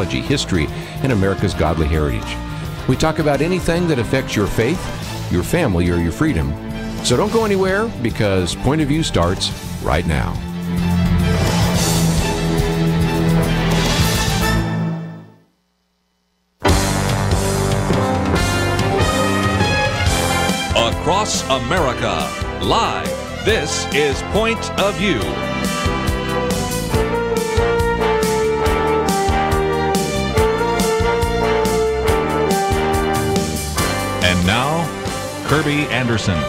history, and America's godly heritage. We talk about anything that affects your faith, your family, or your freedom. So don't go anywhere, because Point of View starts right now. Across America, live, this is Point of View. And now, Kerby Anderson.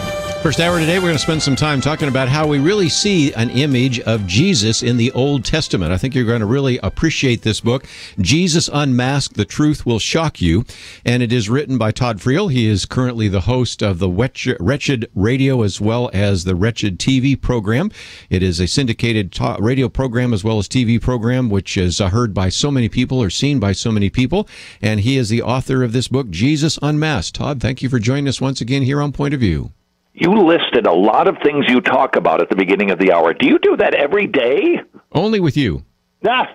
First hour today, we're going to spend some time talking about how we really see an image of Jesus in the Old Testament. I think you're going to really appreciate this book, Jesus Unmasked, The Truth Will Shock You. And it is written by Todd Friel. He is currently the host of the Wretched Radio as well as the Wretched TV program. It is a syndicated radio program as well as TV program, which is heard by so many people or seen by so many people. And he is the author of this book, Jesus Unmasked. Todd, thank you for joining us once again here on Point of View. You listed a lot of things you talk about at the beginning of the hour. Do you do that every day? Only with you. Ah.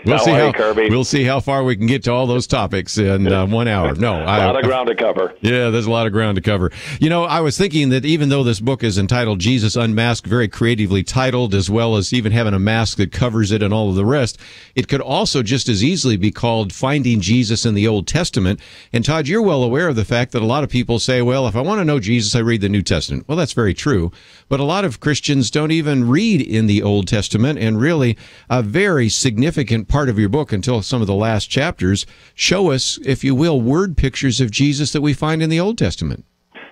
We'll see how far we can get to all those topics in 1 hour. No, a lot of ground to cover. Yeah, there's a lot of ground to cover. You know, I was thinking that even though this book is entitled Jesus Unmasked, very creatively titled, as well as even having a mask that covers it and all of the rest, it could also just as easily be called Finding Jesus in the Old Testament. And Todd, you're well aware of the fact that a lot of people say, well, if I want to know Jesus, I read the New Testament. Well, that's very true. But a lot of Christians don't even read in the Old Testament, and really a very significant part of your book until some of the last chapters show us, if you will, word pictures of Jesus that we find in the Old Testament.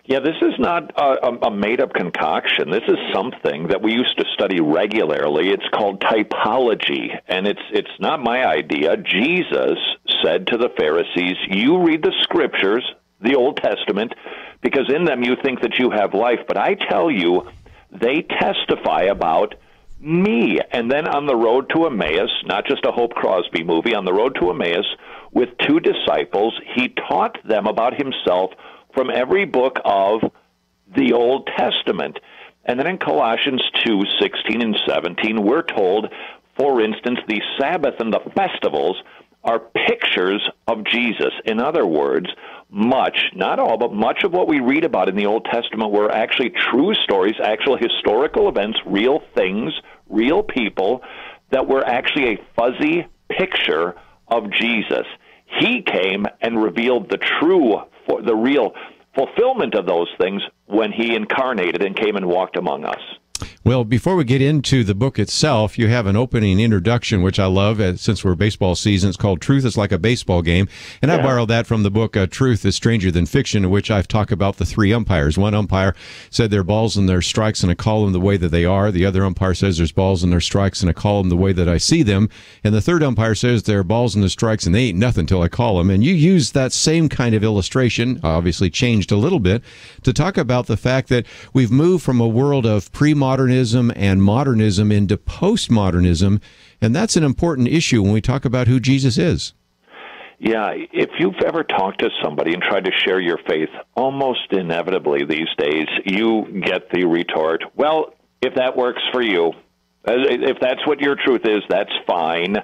Yeah, this is not a made-up concoction. This is something that we used to study regularly. It's called typology, and it's not my idea. Jesus said to the Pharisees, you read the Scriptures, the Old Testament, because in them you think that you have life, but I tell you, they testify about me. And then on the road to Emmaus, not just a Hope Crosby movie, on the road to Emmaus with two disciples, he taught them about himself from every book of the Old Testament. And then in Colossians 2:16 and 17, we're told, for instance, the Sabbath and the festivals are pictures of Jesus. In other words, much, not all, but much of what we read about in the Old Testament were actually true stories, actual historical events, real things, real people that were actually a fuzzy picture of Jesus. He came and revealed the real fulfillment of those things when he incarnated and came and walked among us. Well, before we get into the book itself, you have an opening introduction, which I love, since we're baseball season. It's called Truth is Like a Baseball Game. And I borrowed that from the book Truth is Stranger Than Fiction, in which I've talked about the three umpires. One umpire said there are balls and there are strikes, and I call them the way that they are. The other umpire says there's balls and there's strikes, and I call them the way that I see them. And the third umpire says there are balls and there's strikes, and they ain't nothing till I call them. And you use that same kind of illustration, obviously changed a little bit, to talk about the fact that we've moved from a world of pre-modernism and modernism into postmodernism, and that's an important issue when we talk about who Jesus is. Yeah, if you've ever talked to somebody and tried to share your faith, almost inevitably these days you get the retort, well, if that works for you, if that's what your truth is, that's fine.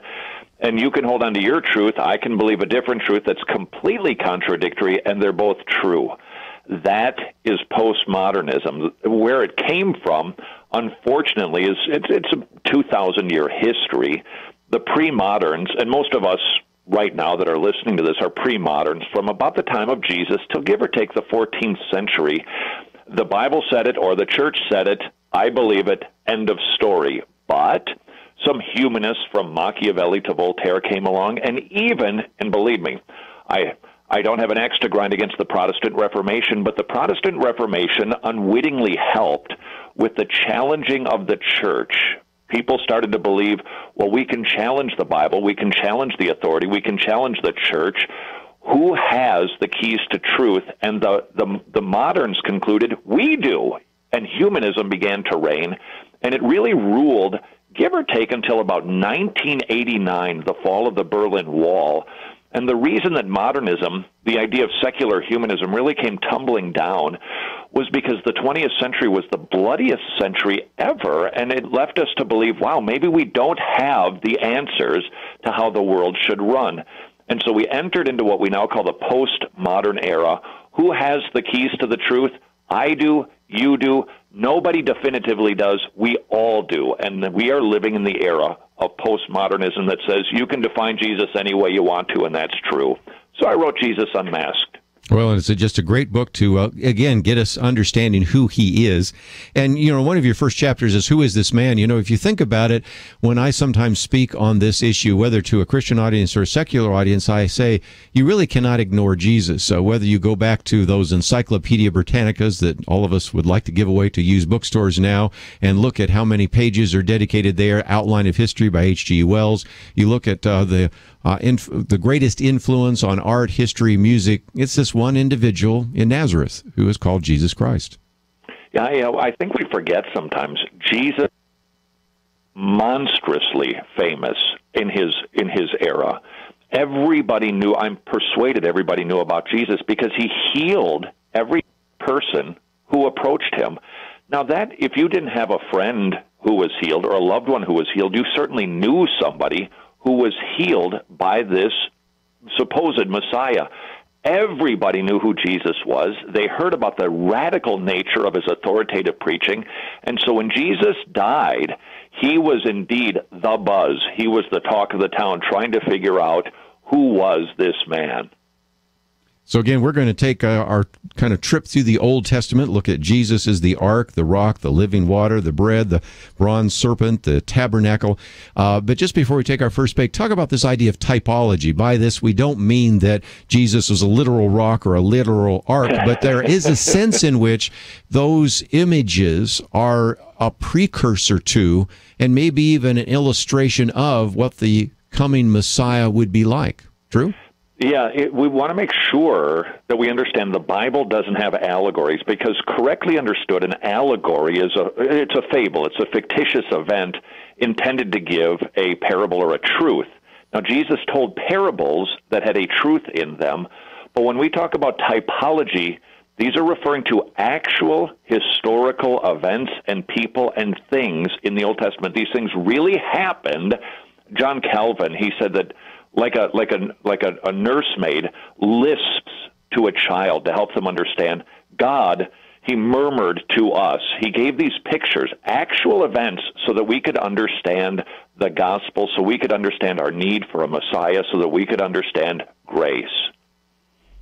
And you can hold on to your truth, I can believe a different truth that's completely contradictory, and they're both true. That is postmodernism. Where it came from, unfortunately, it's a 2,000-year history. The pre-moderns, and most of us right now that are listening to this are pre-moderns from about the time of Jesus till give or take the 14th century. The Bible said it, or the church said it, I believe it, end of story. But some humanists from Machiavelli to Voltaire came along, and even, and believe me, I don't have an axe to grind against the Protestant Reformation, but the Protestant Reformation unwittingly helped with the challenging of the church. People started to believe, well, we can challenge the Bible, we can challenge the authority, we can challenge the church. Who has the keys to truth? And the moderns concluded, we do. And humanism began to reign, and it really ruled, give or take, until about 1989, the fall of the Berlin Wall. And the reason that modernism, the idea of secular humanism, really came tumbling down was because the 20th century was the bloodiest century ever, and it left us to believe, wow, maybe we don't have the answers to how the world should run. And so we entered into what we now call the postmodern era. Who has the keys to the truth? I do, you do. Nobody definitively does. We all do. And we are living in the era of postmodernism that says you can define Jesus any way you want to, and that's true. So I wrote Jesus Unmasked. Well, it's just a great book to, again, get us understanding who he is. And, one of your first chapters is, who is this man? If you think about it, when I sometimes speak on this issue, whether to a Christian audience or a secular audience, I say, you really cannot ignore Jesus. So whether you go back to those Encyclopedia Britannicas that all of us would like to give away to used bookstores now, and look at how many pages are dedicated there, Outline of History by H.G. Wells, you look at the greatest influence on art, history, music, it's this one individual in Nazareth who is called Jesus Christ. Yeah, I think we forget sometimes. Jesus, monstrously famous in his era. Everybody knew, I'm persuaded everybody knew about Jesus because he healed every person who approached him. Now that, if you didn't have a friend who was healed or a loved one who was healed, you certainly knew somebody who was healed by this supposed Messiah. Everybody knew who Jesus was. They heard about the radical nature of his authoritative preaching. And so when Jesus died, he was indeed the buzz. He was the talk of the town, trying to figure out who was this man. So again, we're going to take our kind of trip through the Old Testament, look at Jesus as the ark, the rock, the living water, the bread, the bronze serpent, the tabernacle. But just before we take our first break, talk about this idea of typology. By this, we don't mean that Jesus was a literal rock or a literal ark, but there is a sense in which those images are a precursor to, and maybe even an illustration of, what the coming Messiah would be like. True? Yeah, we want to make sure that we understand the Bible doesn't have allegories, because correctly understood, an allegory is it's a fable. It's a fictitious event intended to give a parable or a truth. Now, Jesus told parables that had a truth in them, but when we talk about typology, these are referring to actual historical events and people and things in the Old Testament. These things really happened. John Calvin, he said that like a nursemaid lisps to a child to help them understand God, he murmured to us. He gave these pictures, actual events, so that we could understand the gospel, so we could understand our need for a Messiah, so that we could understand grace.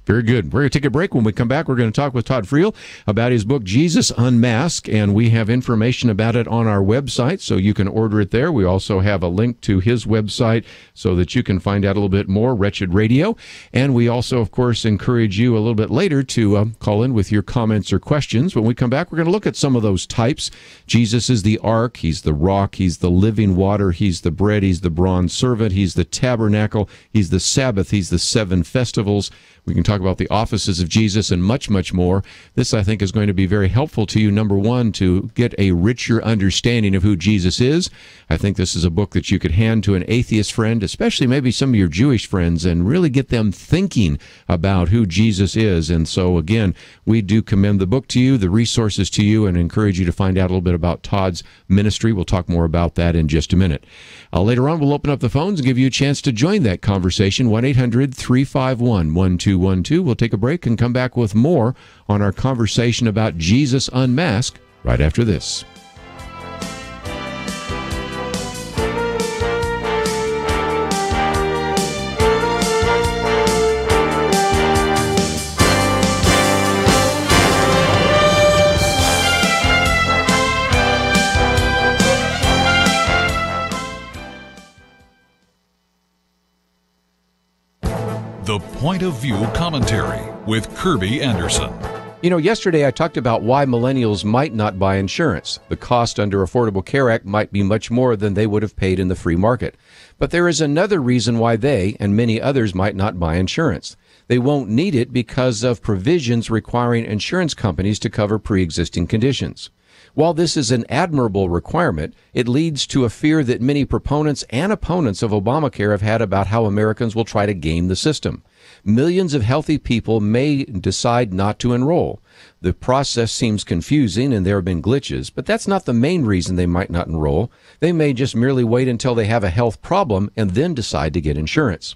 Very good. We're going to take a break. When we come back, we're going to talk with Todd Friel about his book, Jesus Unmasked, and we have information about it on our website, so you can order it there. We also have a link to his website so that you can find out a little bit more, Wretched Radio. And we also, of course, encourage you a little bit later to call in with your comments or questions. When we come back, we're going to look at some of those types. Jesus is the ark. He's the rock. He's the living water. He's the bread. He's the bronze servant. He's the tabernacle. He's the Sabbath. He's the 7 festivals. We can talk about the offices of Jesus and much, much more. This, I think, is going to be very helpful to you, number one, to get a richer understanding of who Jesus is. I think this is a book that you could hand to an atheist friend, especially maybe some of your Jewish friends, and really get them thinking about who Jesus is. And so, again, we do commend the book to you, the resources to you, and encourage you to find out a little bit about Todd's ministry. We'll talk more about that in just a minute. Later on, we'll open up the phones and give you a chance to join that conversation, 1-800-351-1212. We'll take a break and come back with more on our conversation about Jesus Unmasked right after this. The Point of View Commentary with Kerby Anderson. Yesterday I talked about why millennials might not buy insurance. The cost under Affordable Care Act might be much more than they would have paid in the free market. But there is another reason why they and many others might not buy insurance. They won't need it because of provisions requiring insurance companies to cover pre-existing conditions. While this is an admirable requirement, it leads to a fear that many proponents and opponents of Obamacare have had about how Americans will try to game the system. Millions of healthy people may decide not to enroll. The process seems confusing and there have been glitches, but that's not the main reason they might not enroll. They may just merely wait until they have a health problem and then decide to get insurance.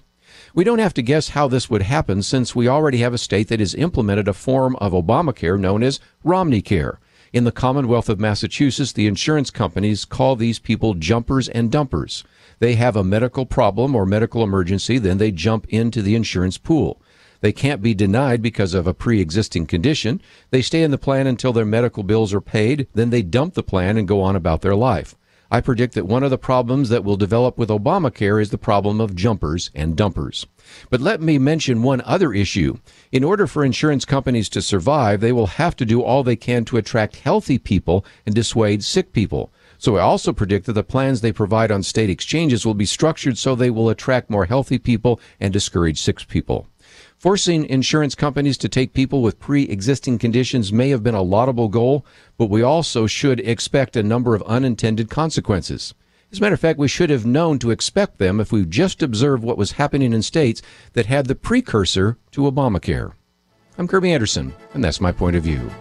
We don't have to guess how this would happen since we already have a state that has implemented a form of Obamacare known as Romney Care. In the Commonwealth of Massachusetts, the insurance companies call these people jumpers and dumpers. They have a medical problem or medical emergency, then they jump into the insurance pool. They can't be denied because of a pre-existing condition. They stay in the plan until their medical bills are paid, then they dump the plan and go on about their life. I predict that one of the problems that will develop with Obamacare is the problem of jumpers and dumpers. But let me mention one other issue. In order for insurance companies to survive, they will have to do all they can to attract healthy people and dissuade sick people. So I also predict that the plans they provide on state exchanges will be structured so they will attract more healthy people and discourage sick people. Forcing insurance companies to take people with pre-existing conditions may have been a laudable goal, but we also should expect a number of unintended consequences. As a matter of fact, we should have known to expect them if we just observed what was happening in states that had the precursor to Obamacare. I'm Kerby Anderson, and that's my point of view.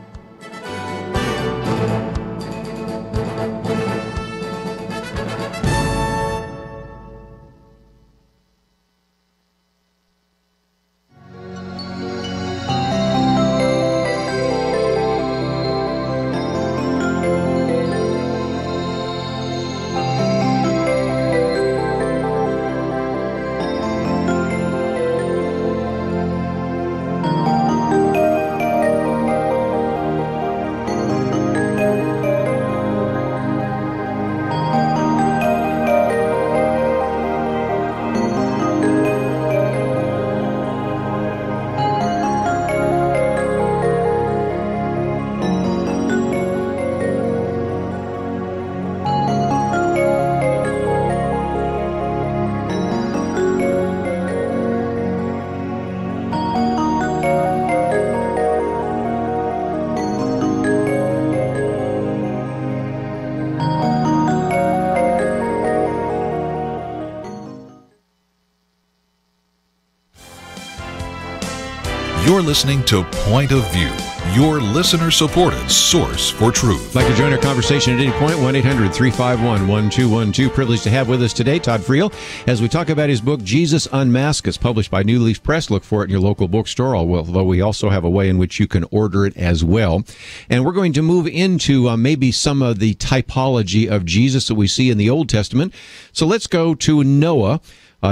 You're listening to Point of View, your listener-supported source for truth. Like to join our conversation at any point, 1-800-351-1212. Privileged to have with us today Todd Friel as we talk about his book, Jesus Unmasked. It's published by New Leaf Press. Look for it in your local bookstore, although we also have a way in which you can order it as well. And we're going to move into maybe some of the typology of Jesus that we see in the Old Testament. So let's go to Noah.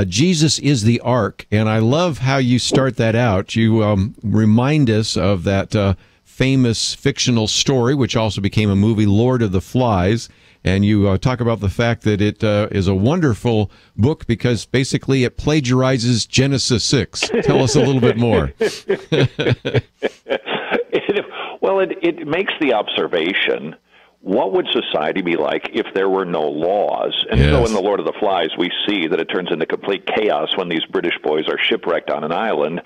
Jesus is the ark, and I love how you start that out. You remind us of that famous fictional story, which also became a movie, Lord of the Flies, and you talk about the fact that it is a wonderful book because basically it plagiarizes Genesis 6. Tell us a little bit more. It makes the observation, what would society be like if there were no laws? And so in The Lord of the Flies, we see that it turns into complete chaos when these British boys are shipwrecked on an island.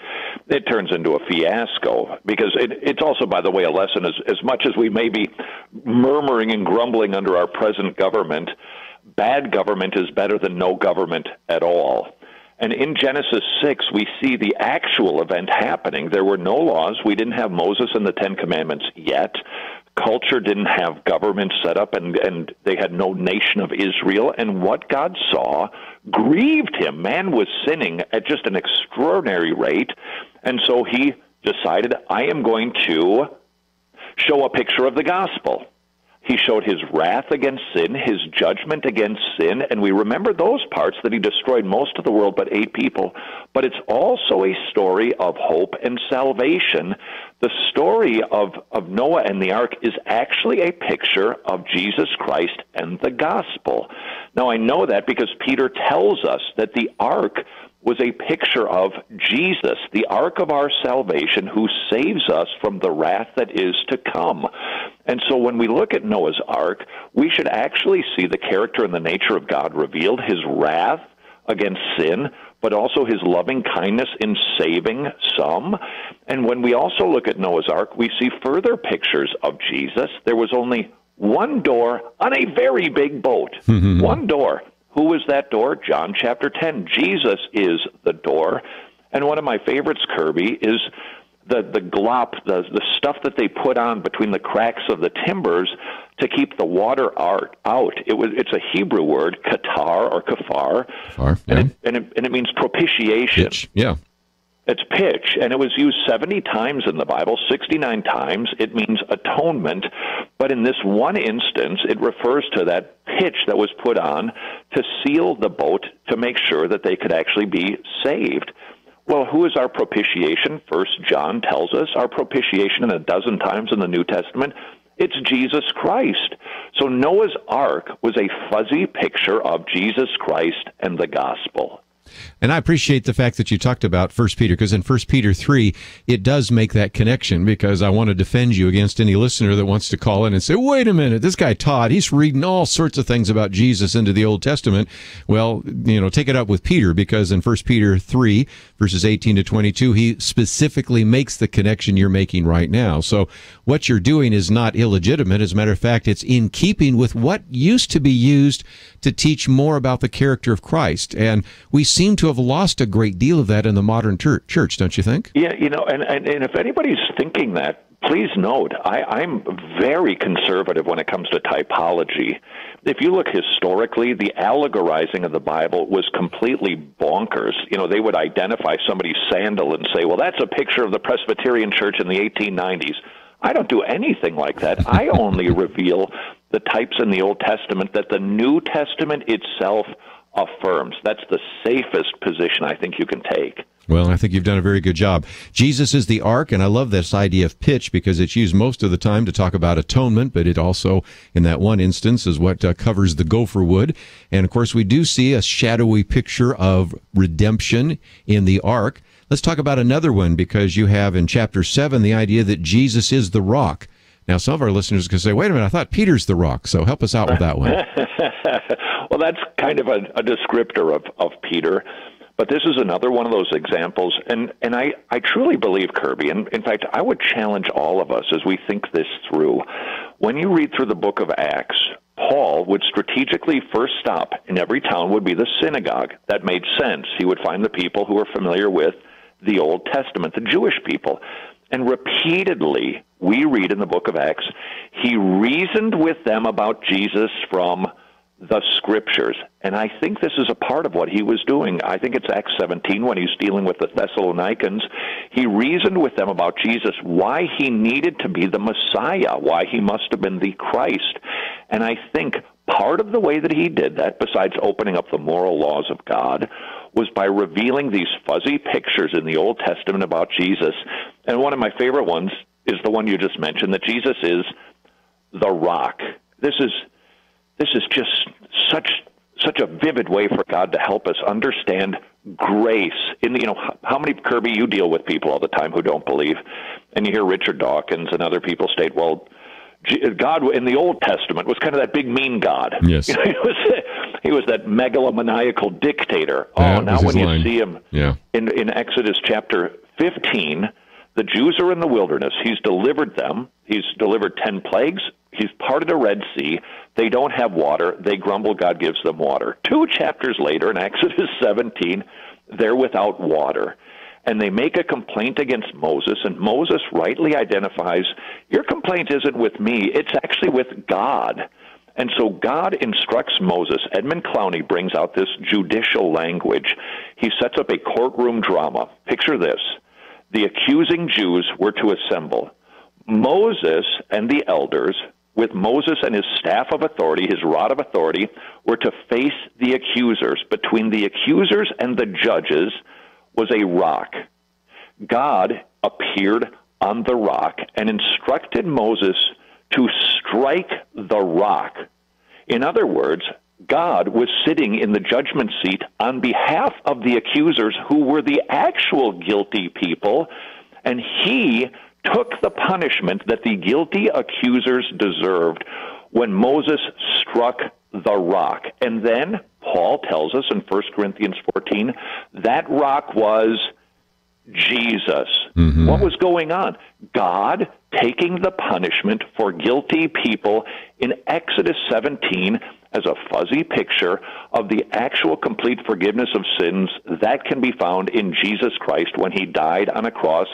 It turns into a fiasco because it's also, by the way, a lesson as much as we may be murmuring and grumbling under our present government, bad government is better than no government at all. And in Genesis 6, we see the actual event happening. There were no laws. We didn't have Moses and the Ten Commandments yet. Culture didn't have government set up, and they had no nation of Israel. And what God saw grieved him. Man was sinning at just an extraordinary rate. And so he decided, I am going to show a picture of the gospel. He showed his wrath against sin, his judgment against sin, and we remember those parts, that he destroyed most of the world but 8 people. But it's also a story of hope and salvation. The story of Noah and the ark is actually a picture of Jesus Christ and the gospel. Now, I know that because Peter tells us that the ark was a picture of Jesus, the ark of our salvation, who saves us from the wrath that is to come. And so when we look at Noah's ark, we should actually see the character and the nature of God revealed, his wrath against sin, but also his loving kindness in saving some. And when we also look at Noah's ark, we see further pictures of Jesus. There was only one door on a very big boat. One door. Who was that door? John chapter 10. Jesus is the door. And one of my favorites, Kerby, is the glop, the stuff that they put on between the cracks of the timbers to keep the water out. It's a Hebrew word, katar or kafar, and it means propitiation. Pitch, yeah. It's pitch, and it was used 70 times in the Bible, 69 times. It means atonement, but in this one instance, it refers to that pitch that was put on to seal the boat to make sure that they could actually be saved. Well, who is our propitiation? 1 John tells us our propitiation, and a dozen times in the New Testament, it's Jesus Christ. So Noah's Ark was a fuzzy picture of Jesus Christ and the gospel. And I appreciate the fact that you talked about 1 Peter, because in 1 Peter 3, it does make that connection, because I want to defend you against any listener that wants to call in and say, wait a minute, this guy Todd, he's reading all sorts of things about Jesus into the Old Testament. Well, take it up with Peter, because in 1 Peter 3, verses 18 to 22, he specifically makes the connection you're making right now. So what you're doing is not illegitimate. As a matter of fact, it's in keeping with what used to be used to teach more about the character of Christ. And we seem to have lost a great deal of that in the modern church, don't you think? Yeah, and if anybody's thinking that, please note, I'm very conservative when it comes to typology. If you look historically, the allegorizing of the Bible was completely bonkers. They would identify somebody's sandal and say, well, that's a picture of the Presbyterian Church in the 1890s. I don't do anything like that. I only reveal the types in the Old Testament that the New Testament itself affirms. That's the safest position I think you can take. Well, I think you've done a very good job. Jesus is the ark, and I love this idea of pitch, because it's used most of the time to talk about atonement, but it also, in that one instance, is what covers the gopher wood. And, of course, we do see a shadowy picture of redemption in the ark. Let's talk about another one, because you have in chapter 7 the idea that Jesus is the rock. Now, some of our listeners can say, wait a minute, I thought Peter's the rock, so help us out with that one. Well, that's kind of a descriptor of Peter, but this is another one of those examples, and I truly believe, Kerby, and in fact, I would challenge all of us as we think this through. When you read through the book of Acts, Paul would strategically first stop in every town would be the synagogue. That made sense. He would find the people who were familiar with the Old Testament, the Jewish people. And repeatedly, we read in the book of Acts, he reasoned with them about Jesus from the Scriptures. And I think this is a part of what he was doing. I think it's Acts 17 when he's dealing with the Thessalonians. He reasoned with them about Jesus, why he needed to be the Messiah, why he must have been the Christ. And I think part of the way that he did that, besides opening up the moral laws of God, was by revealing these fuzzy pictures in the Old Testament about Jesus. And one of my favorite ones is the one you just mentioned, that Jesus is the rock. This is just such a vivid way for God to help us understand grace. How many, Kerby, you deal with people all the time who don't believe, and you hear Richard Dawkins and other people state, well, God in the Old Testament was kind of that big mean God. Yes. He was that megalomaniacal dictator. Now when you line. see him in Exodus chapter 15, the Jews are in the wilderness. He's delivered them. He's delivered 10 plagues. He's parted a Red Sea. They don't have water. They grumble. God gives them water. 2 chapters later, in Exodus 17, they're without water. And they make a complaint against Moses, and Moses rightly identifies, your complaint isn't with me, it's actually with God. And so God instructs Moses. Edmund Clowney brings out this judicial language. He sets up a courtroom drama. Picture this. The accusing Jews were to assemble. Moses and the elders, with Moses and his staff of authority, his rod of authority, were to face the accusers. Between the accusers and the judges was a rock. God appeared on the rock and instructed Moses to strike the rock. In other words, God was sitting in the judgment seat on behalf of the accusers who were the actual guilty people, and he took the punishment that the guilty accusers deserved when Moses struck the rock. And then Paul tells us in 1 Corinthians 14, that rock was Jesus. What was going on? God taking the punishment for guilty people in Exodus 17 as a fuzzy picture of the actual complete forgiveness of sins that can be found in Jesus Christ when he died on a cross,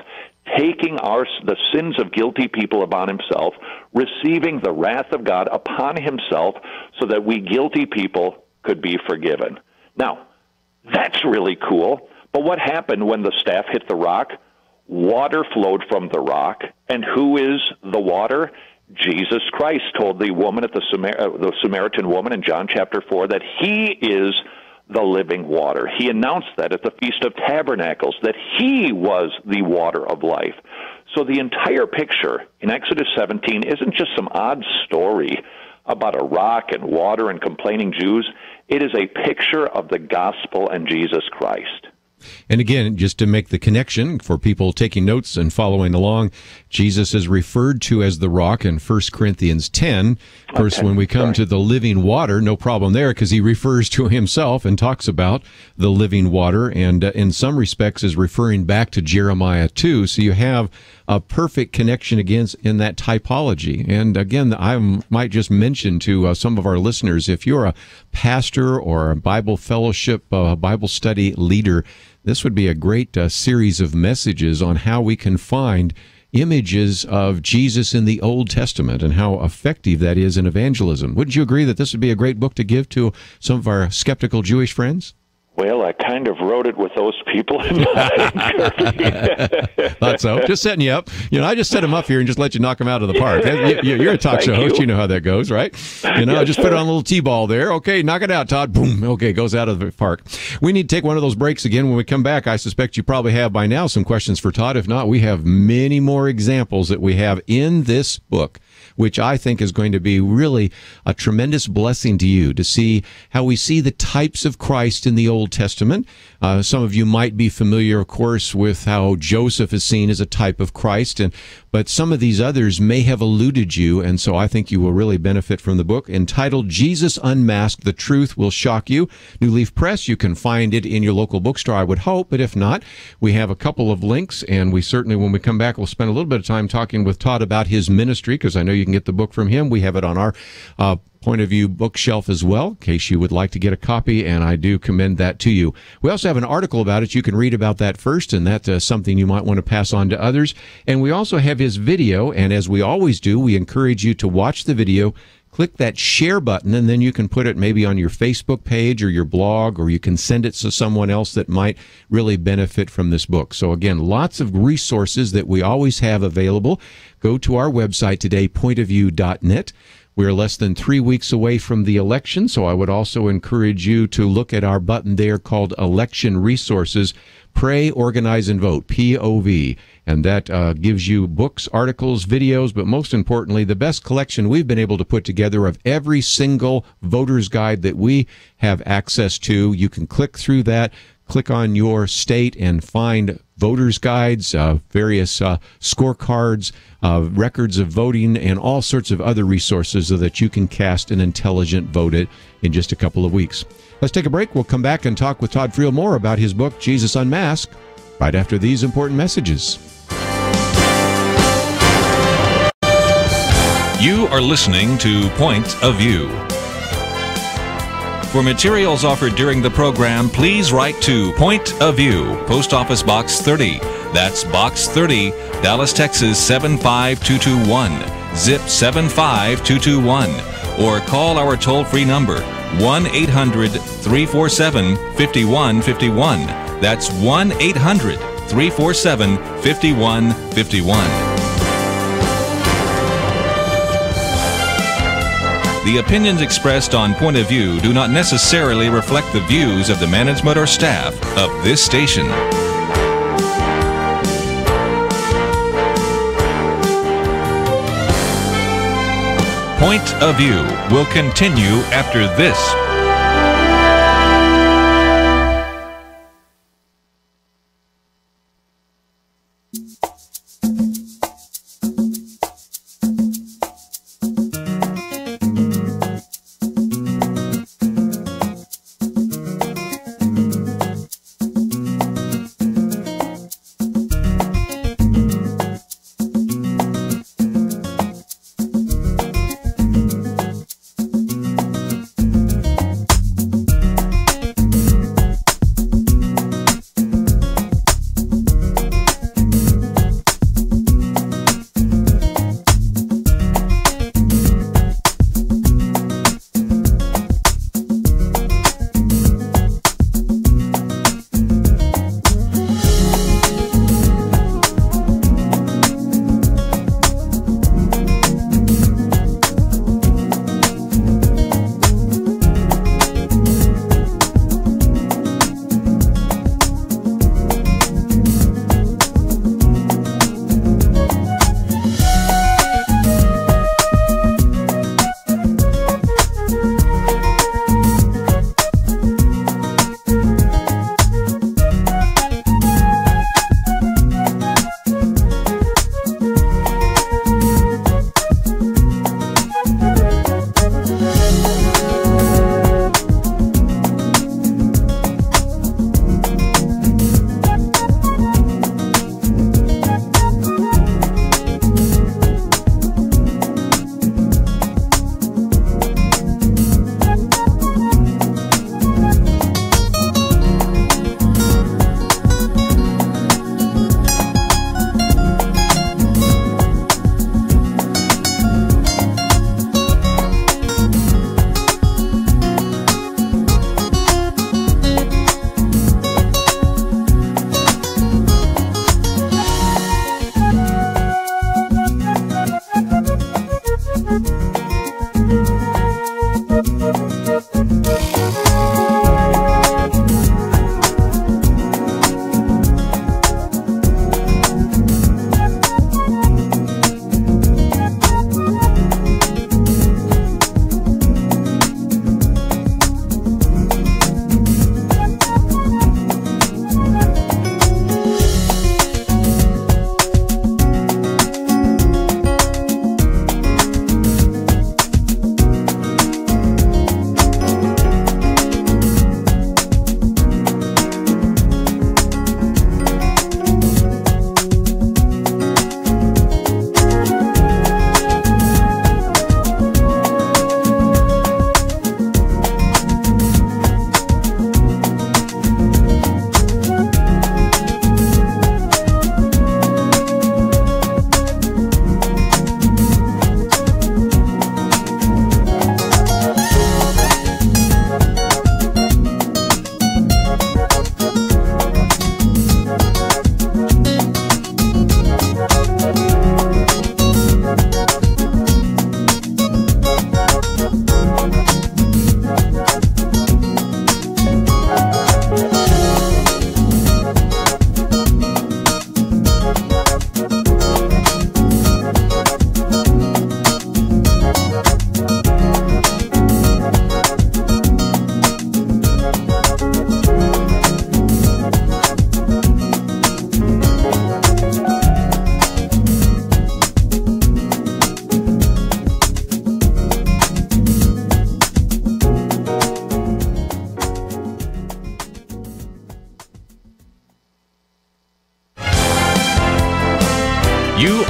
taking the sins of guilty people upon himself, receiving the wrath of God upon himself so that we guilty people could be forgiven. Now, that's really cool. But what happened when the staff hit the rock? Water flowed from the rock. And who is the water? Jesus Christ told the woman at the Samaritan woman in John chapter 4 that he is the living water. He announced that at the Feast of Tabernacles, that he was the water of life. So the entire picture in Exodus 17 isn't just some odd story about a rock and water and complaining Jews. It is a picture of the gospel and Jesus Christ. And again, just to make the connection for people taking notes and following along, Jesus is referred to as the rock in 1 Corinthians 10. Of course, when we come to the living water, no problem there, because he refers to himself and talks about the living water, and in some respects is referring back to Jeremiah 2. So you have a perfect connection again in that typology. And again, I might just mention to some of our listeners, if you're a pastor or a Bible fellowship, Bible study leader, this would be a great series of messages on how we can find images of Jesus in the Old Testament and how effective that is in evangelism. Wouldn't you agree that this would be a great book to give to some of our skeptical Jewish friends? Well, I kind of wrote it with those people in mind. Thought so. Just setting you up. I just set them up here and just let you knock them out of the park. You're a talk show host. You know how that goes, right? I just put on a little T-ball there. Okay, knock it out, Todd. Boom. Okay, goes out of the park. We need to take one of those breaks again. When we come back, I suspect you probably have by now some questions for Todd. If not, we have many more examples that we have in this book, which I think is going to be really a tremendous blessing to you to see how we see the types of Christ in the Old Testament. Some of you might be familiar, of course, with how Joseph is seen as a type of Christ, but some of these others may have eluded you, and so I think you will really benefit from the book entitled Jesus Unmasked, The Truth Will Shock You. New Leaf Press, you can find it in your local bookstore, I would hope, but if not, we have a couple of links, and we certainly, when we come back, we'll spend a little bit of time talking with Todd about his ministry, because I know you can get the book from him. We have it on our Point of View bookshelf as well, in case you would like to get a copy, and I do commend that to you. We also have an article about it. You can read about that first, and that's something you might want to pass on to others. And we also have his video, and as we always do, we encourage you to watch the video, click that share button, and then you can put it maybe on your Facebook page or your blog, or you can send it to someone else that might really benefit from this book. So again, lots of resources that we always have available. Go to our website today, pointofview.net. We're less than 3 weeks away from the election, so I would also encourage you to look at our button there called Election Resources. Pray, Organize, and Vote, POV. And that gives you books, articles, videos, but most importantly, the best collection we've been able to put together of every single voter's guide that we have access to. You can click through that, click on your state, and find voters' guides, various scorecards, records of voting, and all sorts of other resources so that you can cast an intelligent vote in just a couple of weeks. Let's take a break. We'll come back and talk with Todd Friel more about his book, Jesus Unmasked, right after these important messages. You are listening to Point of View. For materials offered during the program, please write to Point of View, Post Office Box 30. That's Box 30, Dallas, Texas 75221, zip 75221. Or call our toll-free number, 1-800-347-5151. That's 1-800-347-5151. The opinions expressed on Point of View do not necessarily reflect the views of the management or staff of this station. Point of View will continue after this.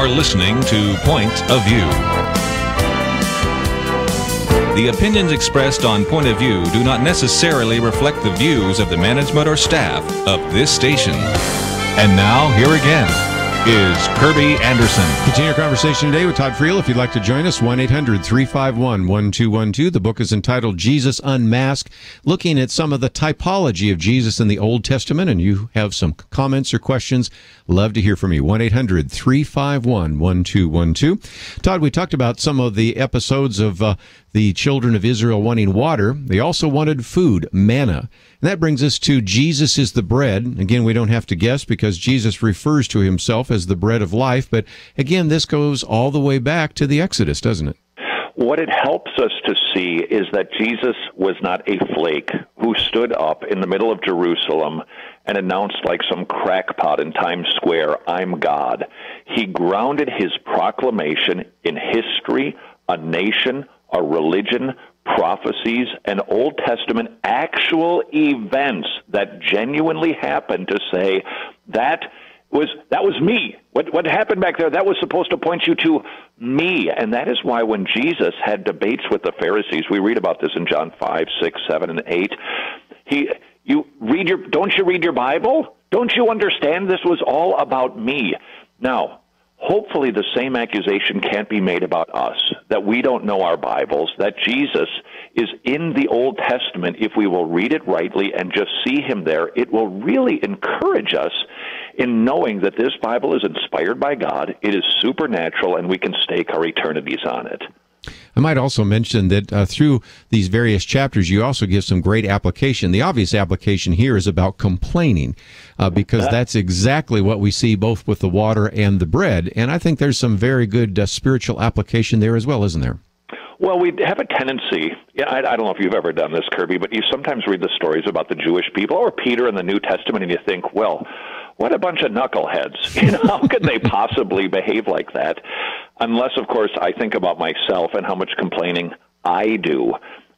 are listening to Point of View. The opinions expressed on Point of View do not necessarily reflect the views of the management or staff of this station. And now, here again is Kerby Anderson. Continue our conversation today with Todd Friel. If you'd like to join us, 1-800-351-1212. The book is entitled Jesus Unmasked, looking at some of the typology of Jesus in the Old Testament. And you have some comments or questions, love to hear from you. 1-800-351-1212. Todd, we talked about some of the episodes of the children of Israel wanting water. They also wanted food, manna. And that brings us to Jesus is the bread. Again, we don't have to guess because Jesus refers to himself as the bread of life. But again, this goes all the way back to the Exodus, doesn't it? What it helps us to see is that Jesus was not a flake who stood up in the middle of Jerusalem and announced like some crackpot in Times Square, I'm God. He grounded his proclamation in history, a nation, a religion, prophecies, and Old Testament actual events that genuinely happened to say that was me. What happened back there, that was supposed to point you to me. And that is why when Jesus had debates with the Pharisees, we read about this in John 5, 6, 7, and 8, don't you read your Bible? Don't you understand this was all about me? Now, hopefully the same accusation can't be made about us, that we don't know our Bibles, that Jesus is in the Old Testament. If we will read it rightly and just see him there, it will really encourage us in knowing that this Bible is inspired by God, it is supernatural, and we can stake our eternities on it. I might also mention that through these various chapters, you also give some great application. The obvious application here is about complaining, because that's exactly what we see both with the water and the bread. And I think there's some very good spiritual application there as well, isn't there? Well, we have a tendency, I don't know if you've ever done this, Kerby, but you sometimes read the stories about the Jewish people or Peter in the New Testament, and you think, well, what a bunch of knuckleheads. How could they possibly behave like that? Unless, of course, I think about myself and how much complaining I do.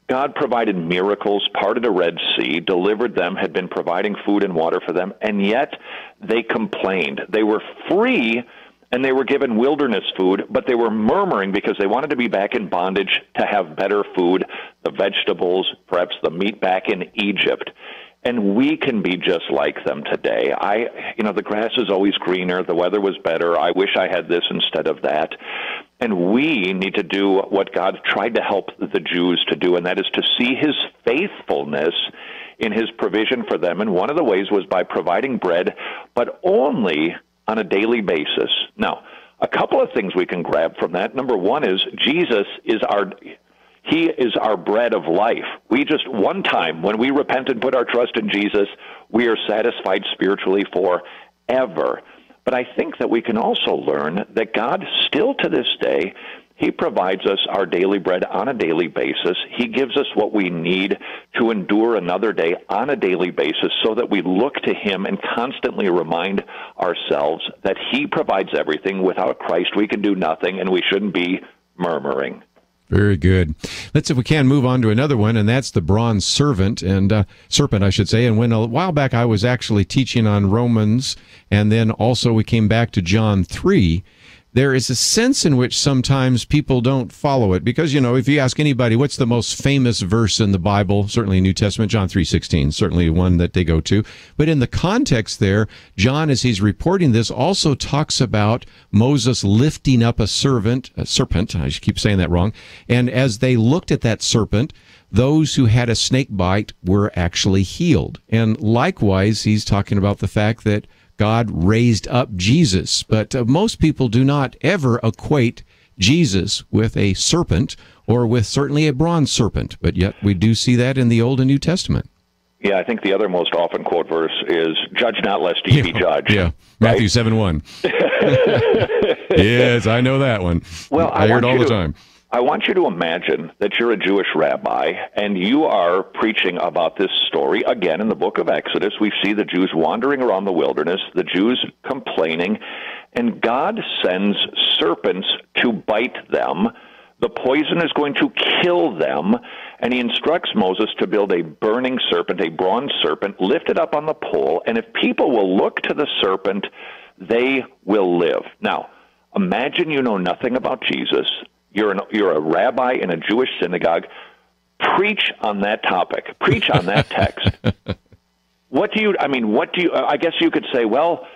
God provided miracles, parted a Red Sea, delivered them, had been providing food and water for them, and yet they complained. They were free, and they were given wilderness food, but they were murmuring because they wanted to be back in bondage to have better food, the vegetables, perhaps the meat back in Egypt. And we can be just like them today. The grass is always greener. The weather was better. I wish I had this instead of that. And we need to do what God tried to help the Jews to do, and that is to see his faithfulness in his provision for them. And one of the ways was by providing bread, but only on a daily basis. Now, a couple of things we can grab from that. Number one is Jesus is He is our bread of life. We just, one time, when we repent and put our trust in Jesus, we are satisfied spiritually forever. But I think that we can also learn that God, still to this day, he provides us our daily bread on a daily basis. He gives us what we need to endure another day on a daily basis so that we look to him and constantly remind ourselves that he provides everything. Without Christ, we can do nothing, and we shouldn't be murmuring. Very good. Let's, if we can, move on to another one, and that's the bronze serpent, and a while back I was actually teaching on Romans, and then also we came back to John 3. There is a sense in which sometimes people don't follow it, because, if you ask anybody what's the most famous verse in the Bible, certainly New Testament, John 3:16, certainly one that they go to. But in the context there, John, as he's reporting this, also talks about Moses lifting up a serpent, I keep saying that wrong, and as they looked at that serpent, those who had a snake bite were actually healed. And likewise, he's talking about the fact that God raised up Jesus, but most people do not ever equate Jesus with a serpent or with certainly a bronze serpent, but yet we do see that in the Old and New Testament. Yeah, I think the other most often quote verse is, "Judge not, lest ye be judged." Yeah, Matthew 7:1. Yes, I know that one. Well, I hear it all the time. I want you to imagine that you're a Jewish rabbi and you are preaching about this story. Again, in the book of Exodus, we see the Jews wandering around the wilderness, the Jews complaining, and God sends serpents to bite them. The poison is going to kill them, and he instructs Moses to build a burning serpent, a bronze serpent, lift it up on the pole, and if people will look to the serpent, they will live. Now, Imagine you know nothing about Jesus. You're a rabbi in a Jewish synagogue. Preach on that topic. Preach on that text. I guess you could say, well,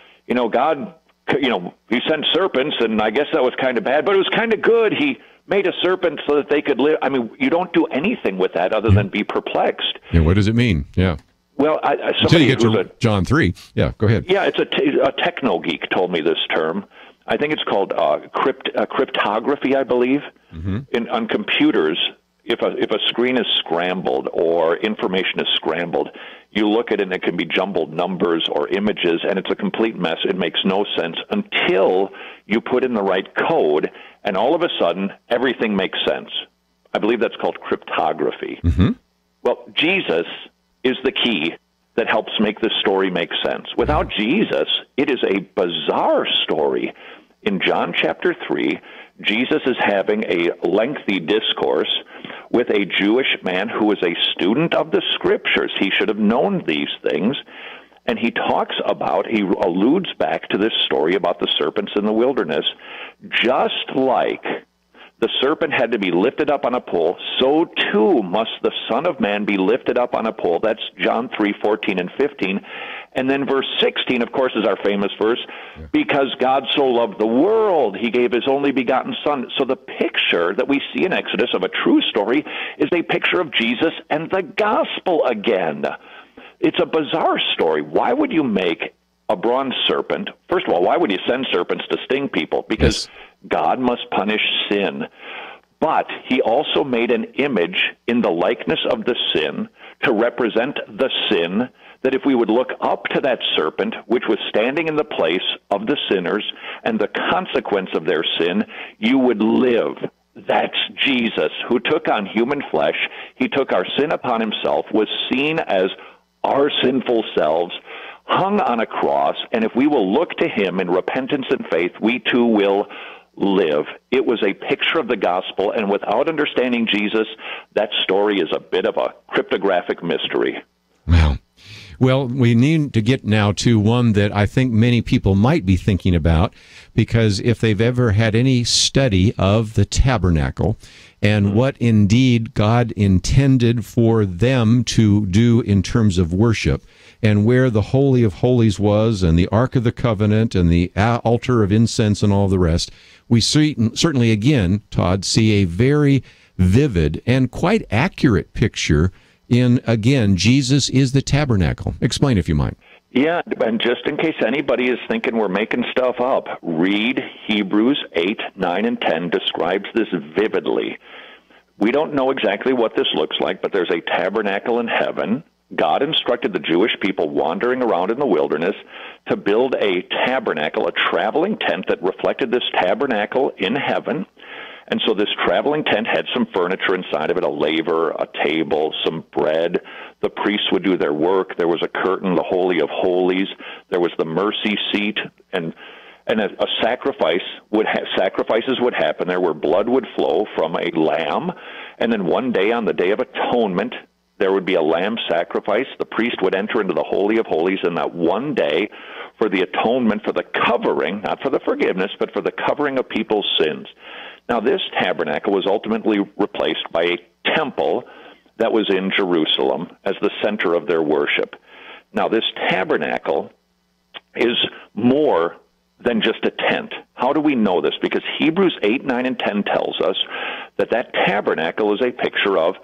God, he sent serpents, and I guess that was kind of bad, but it was kind of good. He made a serpent so that they could live. I mean, you don't do anything with that other than be perplexed. Yeah, what does it mean? Yeah. Well, until you get to John 3. Yeah, go ahead. Yeah, it's a techno geek told me this term. I think it's called cryptography, I believe. Mm-hmm. On computers, if a screen is scrambled or information is scrambled, you look at it and it can be jumbled numbers or images, and it's a complete mess. It makes no sense until you put in the right code, and all of a sudden, everything makes sense. I believe that's called cryptography. Mm-hmm. Well, Jesus is the key that helps make this story make sense. Without Jesus, it is a bizarre story. In John chapter 3, Jesus is having a lengthy discourse with a Jewish man who is a student of the Scriptures. He should have known these things. And he alludes back to this story about the serpents in the wilderness. Just like the serpent had to be lifted up on a pole, so too must the Son of Man be lifted up on a pole. That's John 3:14 and 15. And then verse 16, of course, is our famous verse, because God so loved the world, he gave his only begotten Son. So the picture that we see in Exodus of a true story is a picture of Jesus and the gospel again. It's a bizarre story. Why would you make a bronze serpent? First of all, why would you send serpents to sting people? Because God must punish sin. But he also made an image in the likeness of the sin to represent the sin, that if we would look up to that serpent, which was standing in the place of the sinners and the consequence of their sin, you would live. That's Jesus, who took on human flesh. He took our sin upon himself, was seen as our sinful selves, hung on a cross, and if we will look to him in repentance and faith, we too will live. It was a picture of the gospel, and without understanding Jesus, that story is a bit of a cryptographic mystery. Wow. Well, we need to get now to one that I think many people might be thinking about, because if they've ever had any study of the tabernacle and what indeed God intended for them to do in terms of worship, and where the Holy of Holies was, and the Ark of the Covenant, and the altar of incense, and all the rest, we certainly, again, Todd, see a very vivid and quite accurate picture in, again, Jesus is the tabernacle. Explain, if you might. Yeah, and just in case anybody is thinking we're making stuff up, read Hebrews 8, 9, and 10 describes this vividly. We don't know exactly what this looks like, but there's a tabernacle in heaven. God instructed the Jewish people wandering around in the wilderness to build a tabernacle, a traveling tent that reflected this tabernacle in heaven. And so this traveling tent had some furniture inside of it, a laver, a table, some bread. The priests would do their work. There was a curtain, the Holy of Holies. There was the mercy seat, and a sacrifices would happen there where blood would flow from a lamb. And then one day on the Day of Atonement, there would be a lamb sacrifice. The priest would enter into the Holy of Holies in that one day for the atonement, for the covering, not for the forgiveness, but for the covering of people's sins. Now, this tabernacle was ultimately replaced by a temple that was in Jerusalem as the center of their worship. Now, this tabernacle is more than just a tent. How do we know this? Because Hebrews 8, 9, and 10 tells us that that tabernacle is a picture of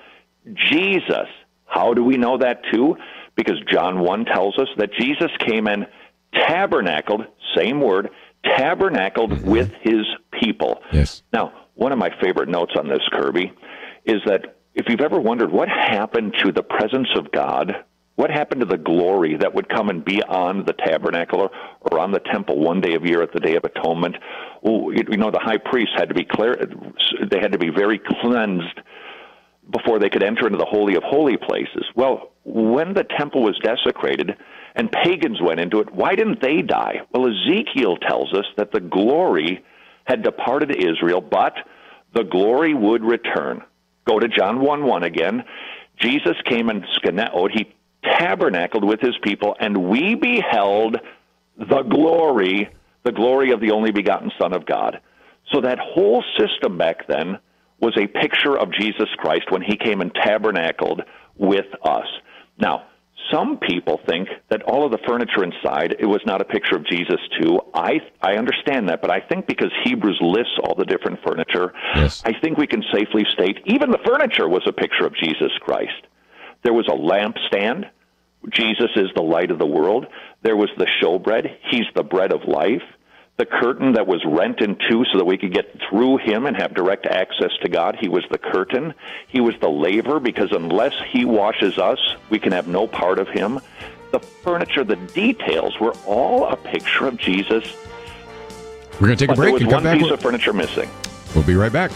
Jesus. How do we know that too? Because John 1 tells us that Jesus came and tabernacled, same word, tabernacled with his people. Yes. Now, one of my favorite notes on this, Kerby, is that if you've ever wondered what happened to the presence of God, what happened to the glory that would come and be on the tabernacle or on the temple one day of year at the Day of Atonement, the high priests had to be they had to be very cleansed before they could enter into the Holy of Holy places. Well, when the temple was desecrated and pagans went into it, why didn't they die? Well, Ezekiel tells us that the glory had departed Israel, but the glory would return. Go to John 1:1 again. Jesus came and skeneoed, he tabernacled with his people, and we beheld the glory the glory of the only begotten Son of God. So that whole system back then was a picture of Jesus Christ when he came and tabernacled with us. Now, some people think that all of the furniture inside, it was not a picture of Jesus too. I understand that, but I think because Hebrews lists all the different furniture, yes, I think we can safely state even the furniture was a picture of Jesus Christ. There was a lampstand. Jesus is the light of the world. There was the showbread. He's the bread of life. The curtain that was rent in two so that we could get through him and have direct access to God. He was the curtain. He was the laver, because unless he washes us, we can have no part of him. The furniture, the details were all a picture of Jesus. We're going to take a break and come back. There was one piece of furniture missing. We'll be right back.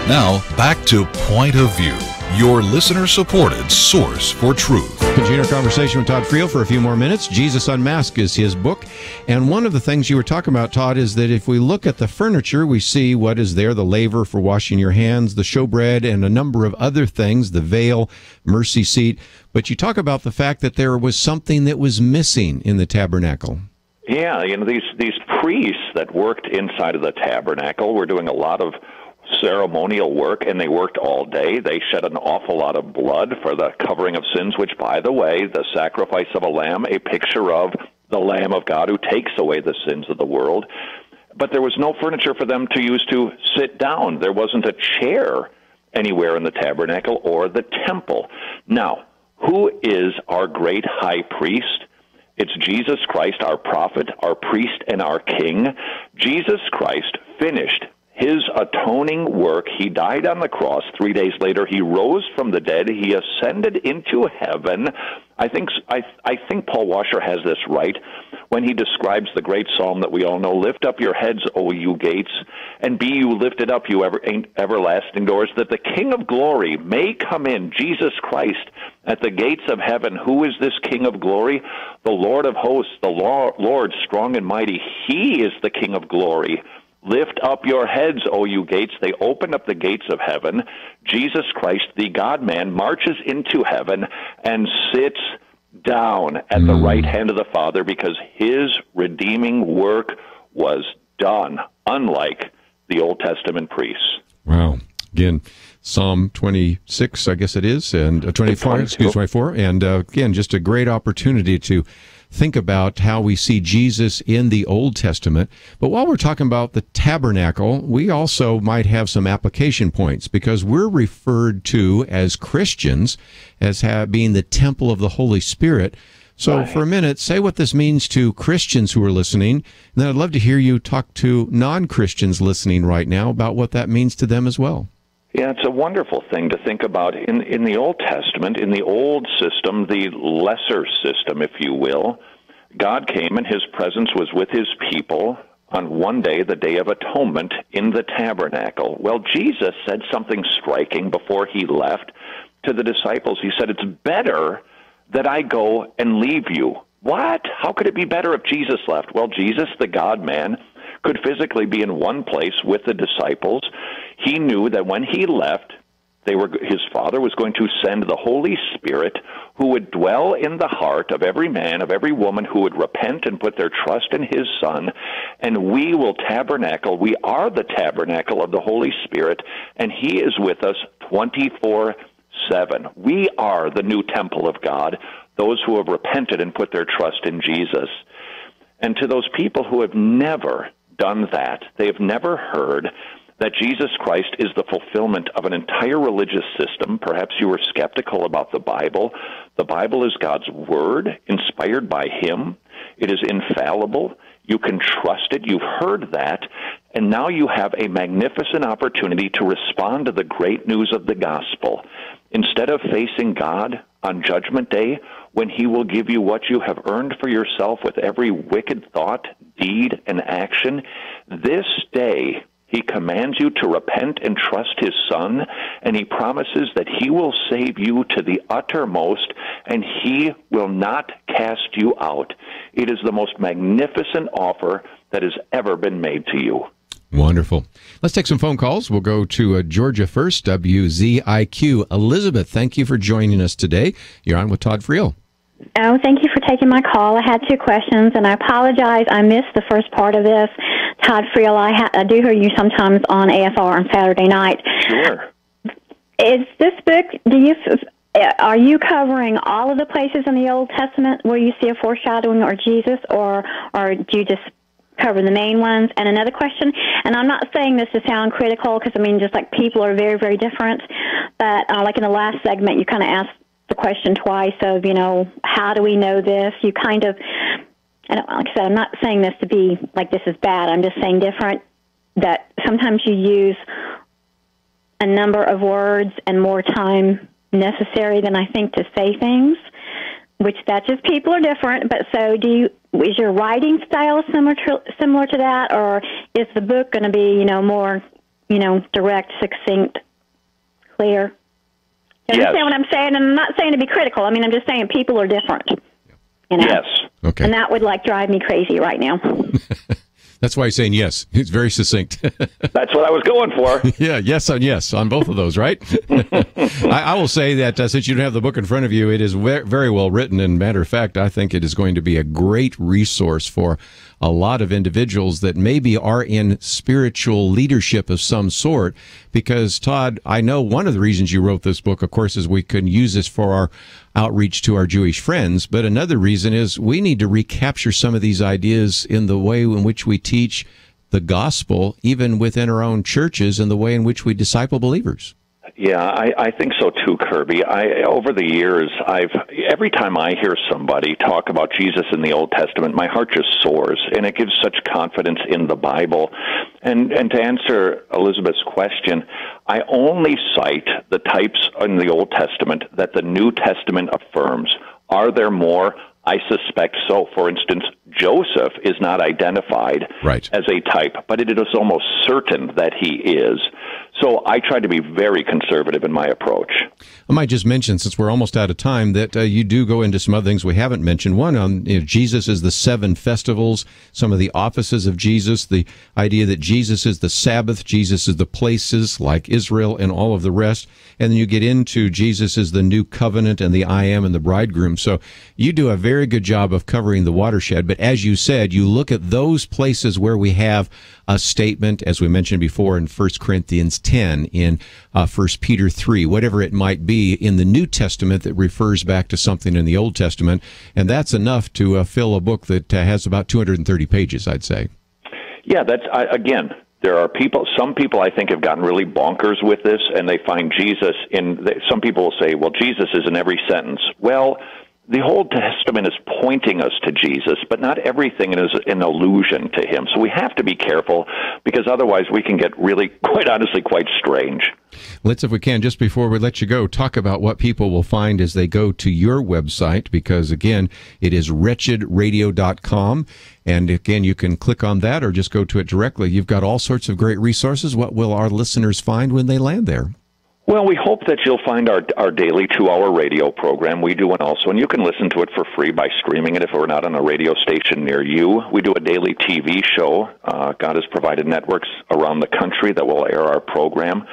Now, back to Point of View, your listener-supported source for truth. Continue our conversation with Todd Friel for a few more minutes. Jesus Unmasked is his book. And one of the things you were talking about, Todd, is that if we look at the furniture, we see what is there, the laver for washing your hands, the showbread, and a number of other things, the veil, mercy seat. But you talk about the fact that there was something that was missing in the tabernacle. Yeah, these priests that worked inside of the tabernacle were doing a lot of ceremonial work, and they worked all day. They shed an awful lot of blood for the covering of sins, which, by the way, the sacrifice of a lamb, a picture of the Lamb of God who takes away the sins of the world. But there was no furniture for them to use to sit down. There wasn't a chair anywhere in the tabernacle or the temple. Now, who is our great high priest? It's Jesus Christ, our prophet, our priest, and our king. Jesus Christ finished his atoning work. He died on the cross. 3 days later, he rose from the dead. He ascended into heaven. I think Paul Washer has this right when he describes the great psalm that we all know, "Lift up your heads, O you gates, and be you lifted up, you everlasting doors, that the King of glory may come in, Jesus Christ, at the gates of heaven." Who is this King of glory? The Lord of hosts, the Lord strong and mighty. He is the King of glory. Lift up your heads, O you gates. They open up the gates of heaven. Jesus Christ, the God-man, marches into heaven and sits down at the right hand of the Father because his redeeming work was done, unlike the Old Testament priests. Wow. Again, Psalm 26, I guess it is, and 24, and again, just a great opportunity to think about how we see Jesus in the Old Testament. But while we're talking about the tabernacle, we also might have some application points because we're referred to as Christians as being the temple of the Holy Spirit. So for a minute, say what this means to Christians who are listening, and then I'd love to hear you talk to non-Christians listening right now about what that means to them as well. Yeah, it's a wonderful thing to think about. In the Old Testament, in the old system, the lesser system, if you will, God came and his presence was with his people on one day, the Day of Atonement, in the tabernacle. Well, Jesus said something striking before he left to the disciples. He said, "It's better that I go and leave you." What? How could it be better if Jesus left? Well, Jesus, the God-man, could physically be in one place with the disciples. He knew that when he left, his Father was going to send the Holy Spirit who would dwell in the heart of every man, of every woman who would repent and put their trust in his Son, and we will tabernacle. We are the tabernacle of the Holy Spirit, and he is with us 24/7. We are the new temple of God, those who have repented and put their trust in Jesus. And to those people who have never done that, they have never heard that Jesus Christ is the fulfillment of an entire religious system. Perhaps you were skeptical about the Bible. The Bible is God's Word, inspired by him. It is infallible. You can trust it. You've heard that. And now you have a magnificent opportunity to respond to the great news of the gospel. Instead of facing God on Judgment Day, when he will give you what you have earned for yourself with every wicked thought, deed, and action, this day he commands you to repent and trust his Son, and he promises that he will save you to the uttermost, and he will not cast you out. It is the most magnificent offer that has ever been made to you. Wonderful. Let's take some phone calls. We'll go to Georgia first, WZIQ. Elizabeth, thank you for joining us today. You're on with Todd Friel. Oh, thank you for taking my call. I had two questions, and I apologize. I missed the first part of this. Todd Friel, I do hear you sometimes on AFR on Saturday night. Sure. Is this book, are you covering all of the places in the Old Testament where you see a foreshadowing or Jesus, or do you just cover the main ones? And another question, and I'm not saying this to sound critical, because, just like people are very, very different, but like in the last segment, you kind of asked the question twice of, how do we know this? You kind of, like I said, I'm not saying this to be like this is bad. I'm just saying different, that sometimes you use a number of words and more time necessary than I think to say things, which that's just people are different. But so is your writing style similar to that, or is the book going to be, more, direct, succinct, clear? You understand what I'm saying? And I'm not saying to be critical. I'm just saying people are different. Yes. Okay. And that would drive me crazy right now. That's why he's saying yes. It's very succinct. That's what I was going for. Yeah, yes on both of those, right? I will say that since you don't have the book in front of you, it is very well written. And matter of fact, I think it is going to be a great resource for a lot of individuals that maybe are in spiritual leadership of some sort. Because, Todd, I know one of the reasons you wrote this book, of course, is we can use this for our outreach to our Jewish friends. But another reason is we need to recapture some of these ideas in the way in which we teach the gospel, even within our own churches, and the way in which we disciple believers. Yeah, I think so too, Kerby. Over the years, every time I hear somebody talk about Jesus in the Old Testament, my heart just soars, and it gives such confidence in the Bible. And to answer Elizabeth's question, I only cite the types in the Old Testament that the New Testament affirms. Are there more? I suspect so. For instance, Joseph is not identified as a type, but it is almost certain that he is. So I try to be very conservative in my approach. I might just mention, since we're almost out of time, that you do go into some other things we haven't mentioned. One, on Jesus is the 7 festivals, some of the offices of Jesus, the idea that Jesus is the Sabbath, Jesus is the places like Israel and all of the rest. And then you get into Jesus is the new covenant and the I am and the bridegroom. So you do a very good job of covering the watershed. But as you said, you look at those places where we have a statement, as we mentioned before, in 1 Corinthians 10, in 1 Peter 3, whatever it might be in the New Testament that refers back to something in the Old Testament. And that's enough to fill a book that has about 230 pages, I'd say. Yeah, that's, again, there are people, some people I think have gotten really bonkers with this, and they find Jesus in, some people will say, well, Jesus is in every sentence. Well, the Old Testament is pointing us to Jesus, but not everything is an allusion to him. So we have to be careful, because otherwise we can get really, quite honestly, quite strange. Let's, if we can, just before we let you go, talk about what people will find as they go to your website, because, again, it is wretchedradio.com. And, again, you can click on that or just go to it directly. You've got all sorts of great resources. What will our listeners find when they land there? Well, we hope that you'll find our daily 2-hour radio program. We do one also, and you can listen to it for free by streaming it if we're not on a radio station near you. We do a daily TV show. God has provided networks around the country that will air our program.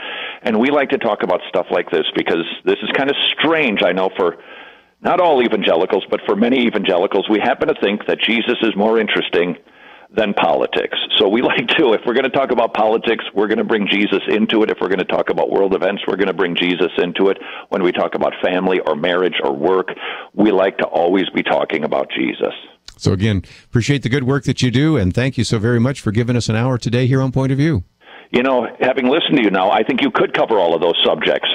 And we like to talk about stuff like this because this is kind of strange, I know, for not all evangelicals, but for many evangelicals. We happen to think that Jesus is more interesting than politics. So we like to, if we're going to talk about politics, we're going to bring Jesus into it. If we're going to talk about world events, we're going to bring Jesus into it. When we talk about family or marriage or work, we like to always be talking about Jesus. So again, appreciate the good work that you do, and thank you so very much for giving us an hour today here on Point of View. You know, having listened to you now, I think you could cover all of those subjects.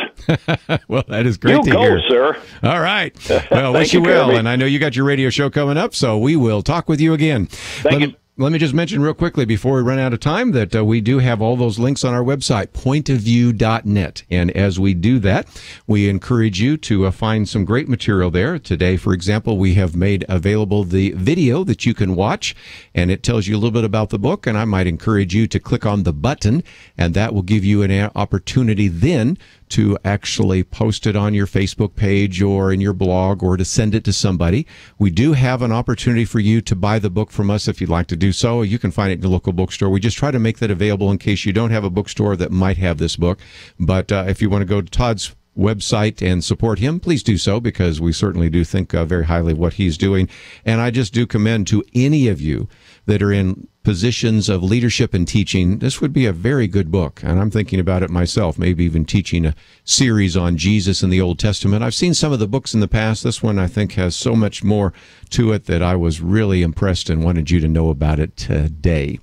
Well, that is great to hear. You go, sir. All right. Well, wish you well, Kerby. And I know you got your radio show coming up, so we will talk with you again. Thank you. Let me just mention real quickly before we run out of time that we do have all those links on our website, pointofview.net. And as we do that, we encourage you to find some great material there. Today, for example, we have made available the video that you can watch, and it tells you a little bit about the book. And I might encourage you to click on the button, and that will give you an opportunity then to actually post it on your Facebook page or in your blog or to send it to somebody. We do have an opportunity for you to buy the book from us if you'd like to do so. You can find it in your local bookstore. We just try to make that available in case you don't have a bookstore that might have this book. But if you want to go to Todd's website and support him, please do so, because we certainly do think very highly of what he's doing. And I just do commend to any of you that are in positions of leadership and teaching, this would be a very good book. And I'm thinking about it myself, maybe even teaching a series on Jesus in the Old Testament. I've seen some of the books in the past. This one, I think, has so much more to it that I was really impressed and wanted you to know about it today.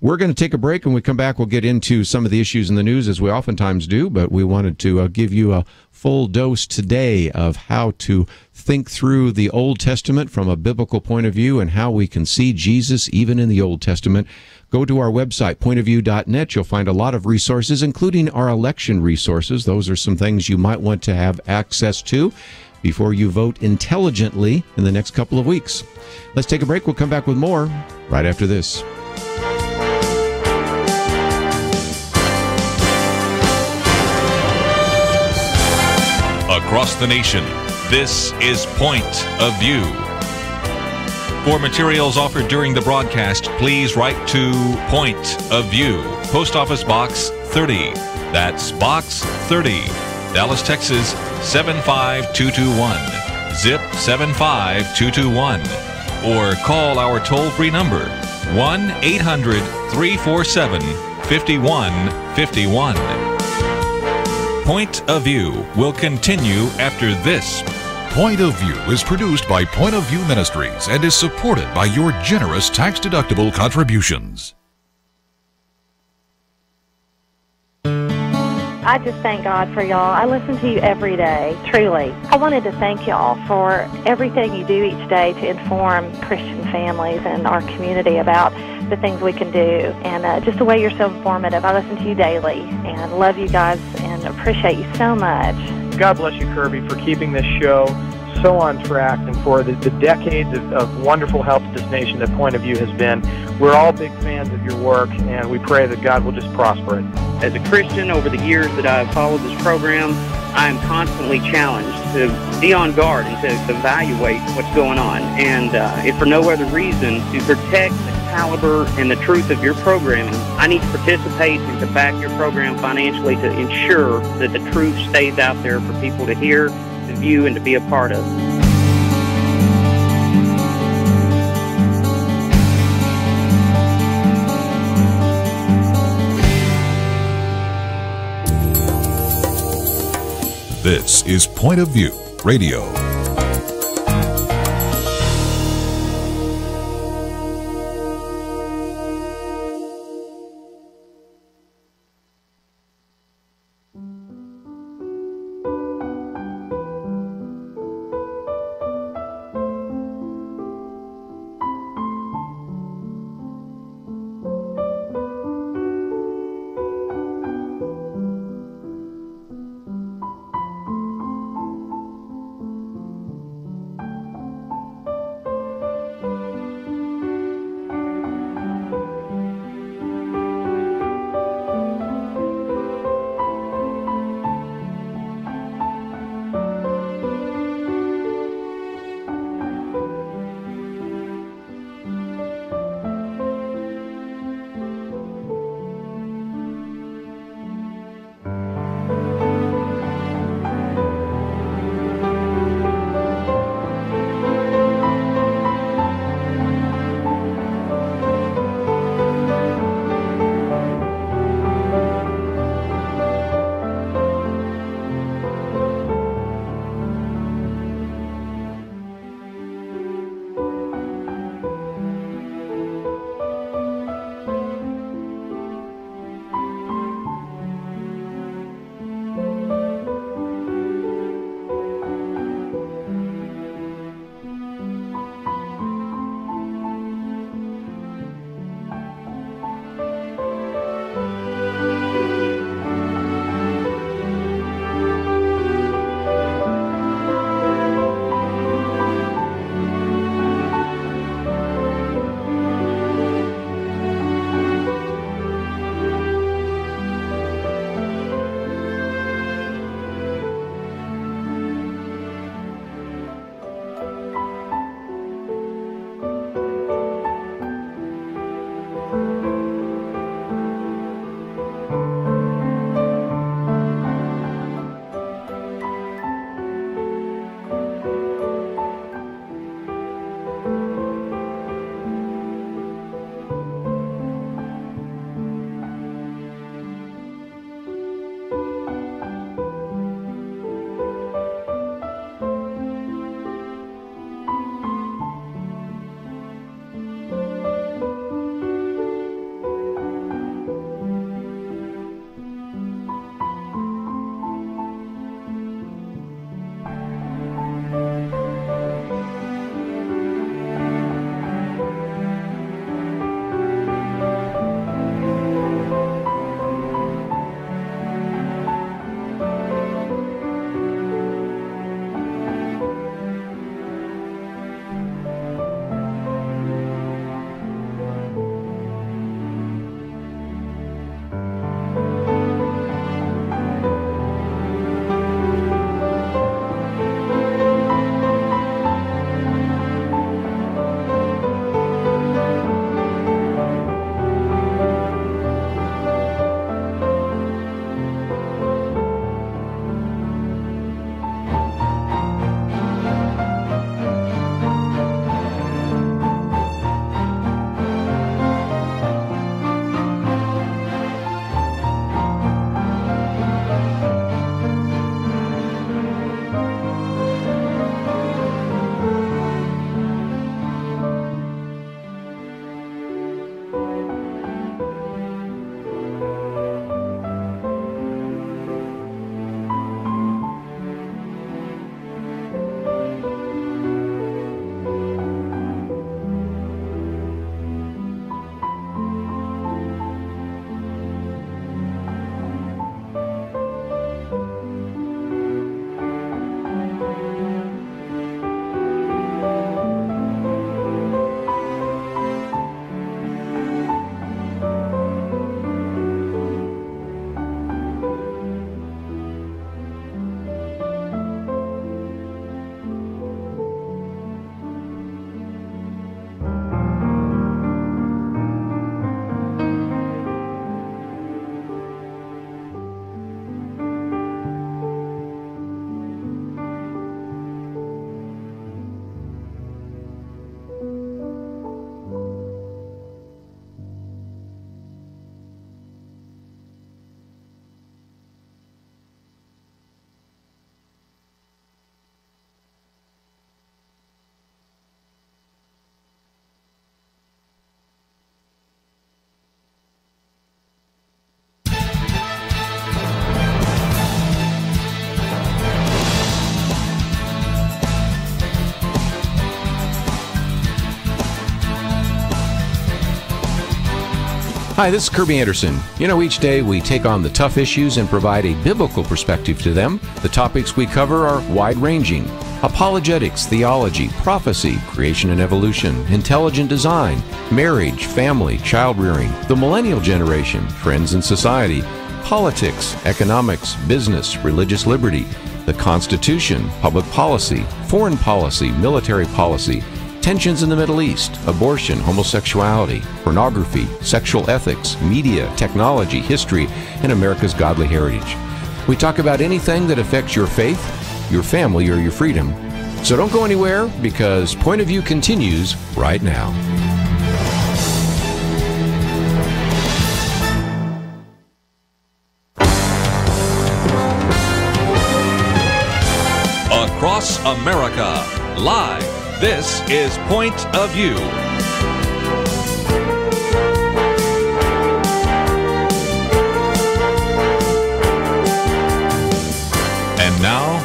We're going to take a break. When we come back, we'll get into some of the issues in the news, as we oftentimes do, but we wanted to give you a full dose today of how to think through the Old Testament from a biblical point of view and how we can see Jesus even in the Old Testament. Go to our website, pointofview.net. You'll find a lot of resources, including our election resources. Those are some things you might want to have access to before you vote intelligently in the next couple of weeks. Let's take a break. We'll come back with more right after this. Across the nation, this is Point of View. For materials offered during the broadcast, please write to Point of View, Post Office Box 30. That's Box 30, Dallas, Texas 75221. Zip 75221. Or call our toll-free number 1-800-347-5151. Point of View will continue after this. Point of View is produced by Point of View Ministries and is supported by your generous tax-deductible contributions. I just thank God for y'all. I listen to you every day, truly. I wanted to thank y'all for everything you do each day to inform Christian families and our community about the things we can do, and just the way you're so informative. I listen to you daily, and love you guys, and appreciate you so much. God bless you, Kerby, for keeping this show so on track and for the decades of wonderful help to this nation that Point of View has been. We're all big fans of your work, and we pray that God will just prosper it. As a Christian, over the years that I've followed this program, I am constantly challenged to be on guard and to evaluate what's going on. And if for no other reason, to protect the caliber and the truth of your programming, I need to participate and to back your program financially to ensure that the truth stays out there for people to hear, to view, and to be a part of. This is Point of View Radio. Hi, this is Kerby Anderson. You know, each day we take on the tough issues and provide a biblical perspective to them. The topics we cover are wide-ranging. Apologetics, theology, prophecy, creation and evolution, intelligent design, marriage, family, child-rearing, the millennial generation, trends in society, politics, economics, business, religious liberty, the Constitution, public policy, foreign policy, military policy, tensions in the Middle East, abortion, homosexuality, pornography, sexual ethics, media, technology, history, and America's godly heritage. We talk about anything that affects your faith, your family, or your freedom. So don't go anywhere, because Point of View continues right now. Across America, live. This is Point of View. And now,